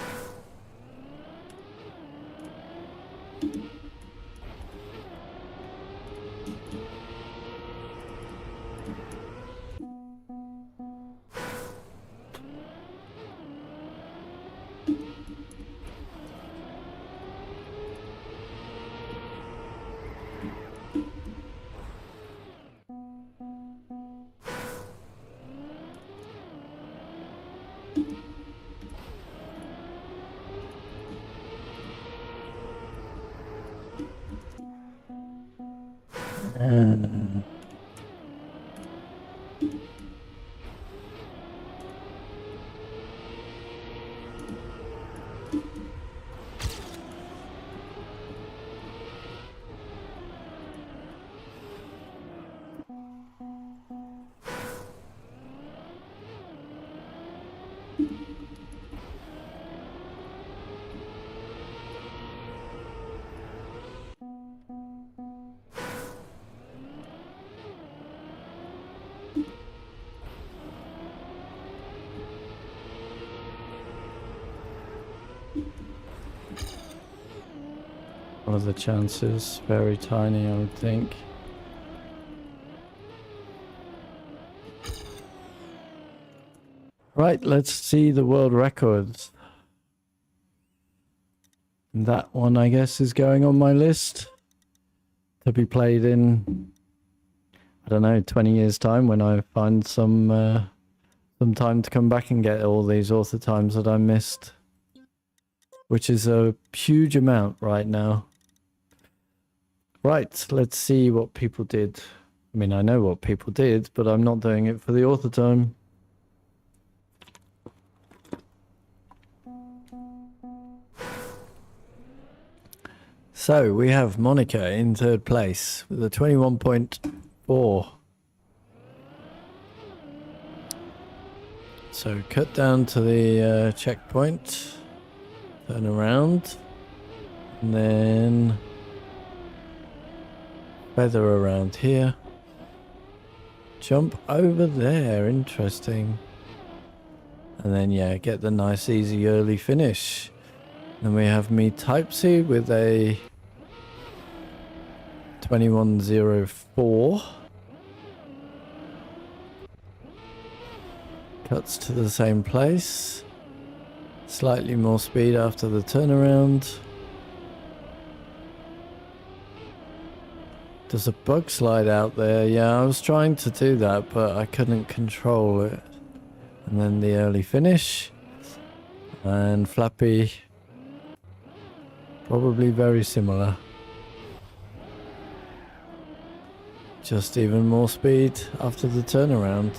What are the chances? Very tiny, I would think. Right, let's see the world records. That one, I guess, is going on my list to be played in, I don't know, 20 years' time when I find some time to come back and get all these author times that I missed, which is a huge amount right now. Right, let's see what people did. I mean, I know what people did, but I'm not doing it for the author time. So we have Monica in third place with a 21.4. So cut down to the checkpoint, turn around, and then feather around here. Jump over there, interesting. And then, yeah, get the nice, easy, early finish. Then we have me Typesy with a 21.04. Cuts to the same place. Slightly more speed after the turnaround. There's a bug slide out there. Yeah, I was trying to do that, but I couldn't control it. And then the early finish. And Flappy, probably very similar. Just even more speed after the turnaround.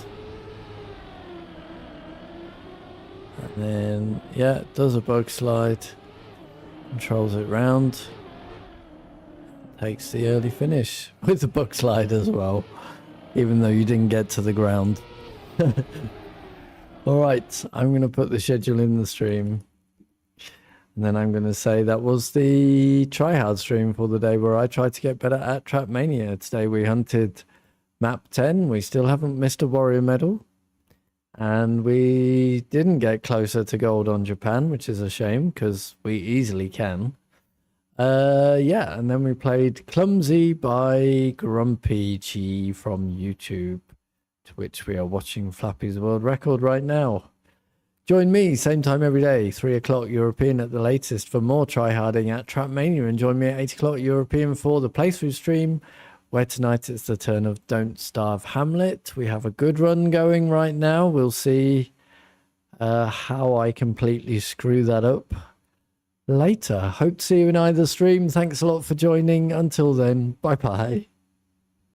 And then, yeah, it does a bug slide. Controls it round. Takes the early finish with the bug slide as well. Even though you didn't get to the ground. Alright, I'm going to put the schedule in the stream. And then I'm going to say that was the tryhard stream for the day where I tried to get better at Trackmania. Today we hunted map 10. We still haven't missed a warrior medal. And we didn't get closer to gold on Japan, which is a shame because we easily can. Yeah, and then we played Clumsy by Grumpy Chi from YouTube, to which we are watching Flappy's world record right now. Join me, same time every day, 3 o'clock European at the latest, for more tryharding at Trackmania. And join me at 8 o'clock European for the playthrough stream, where tonight it's the turn of Don't Starve Hamlet. We have a good run going right now. We'll see how I completely screw that up later. Hope to see you in either stream. Thanks a lot for joining. Until then, bye-bye.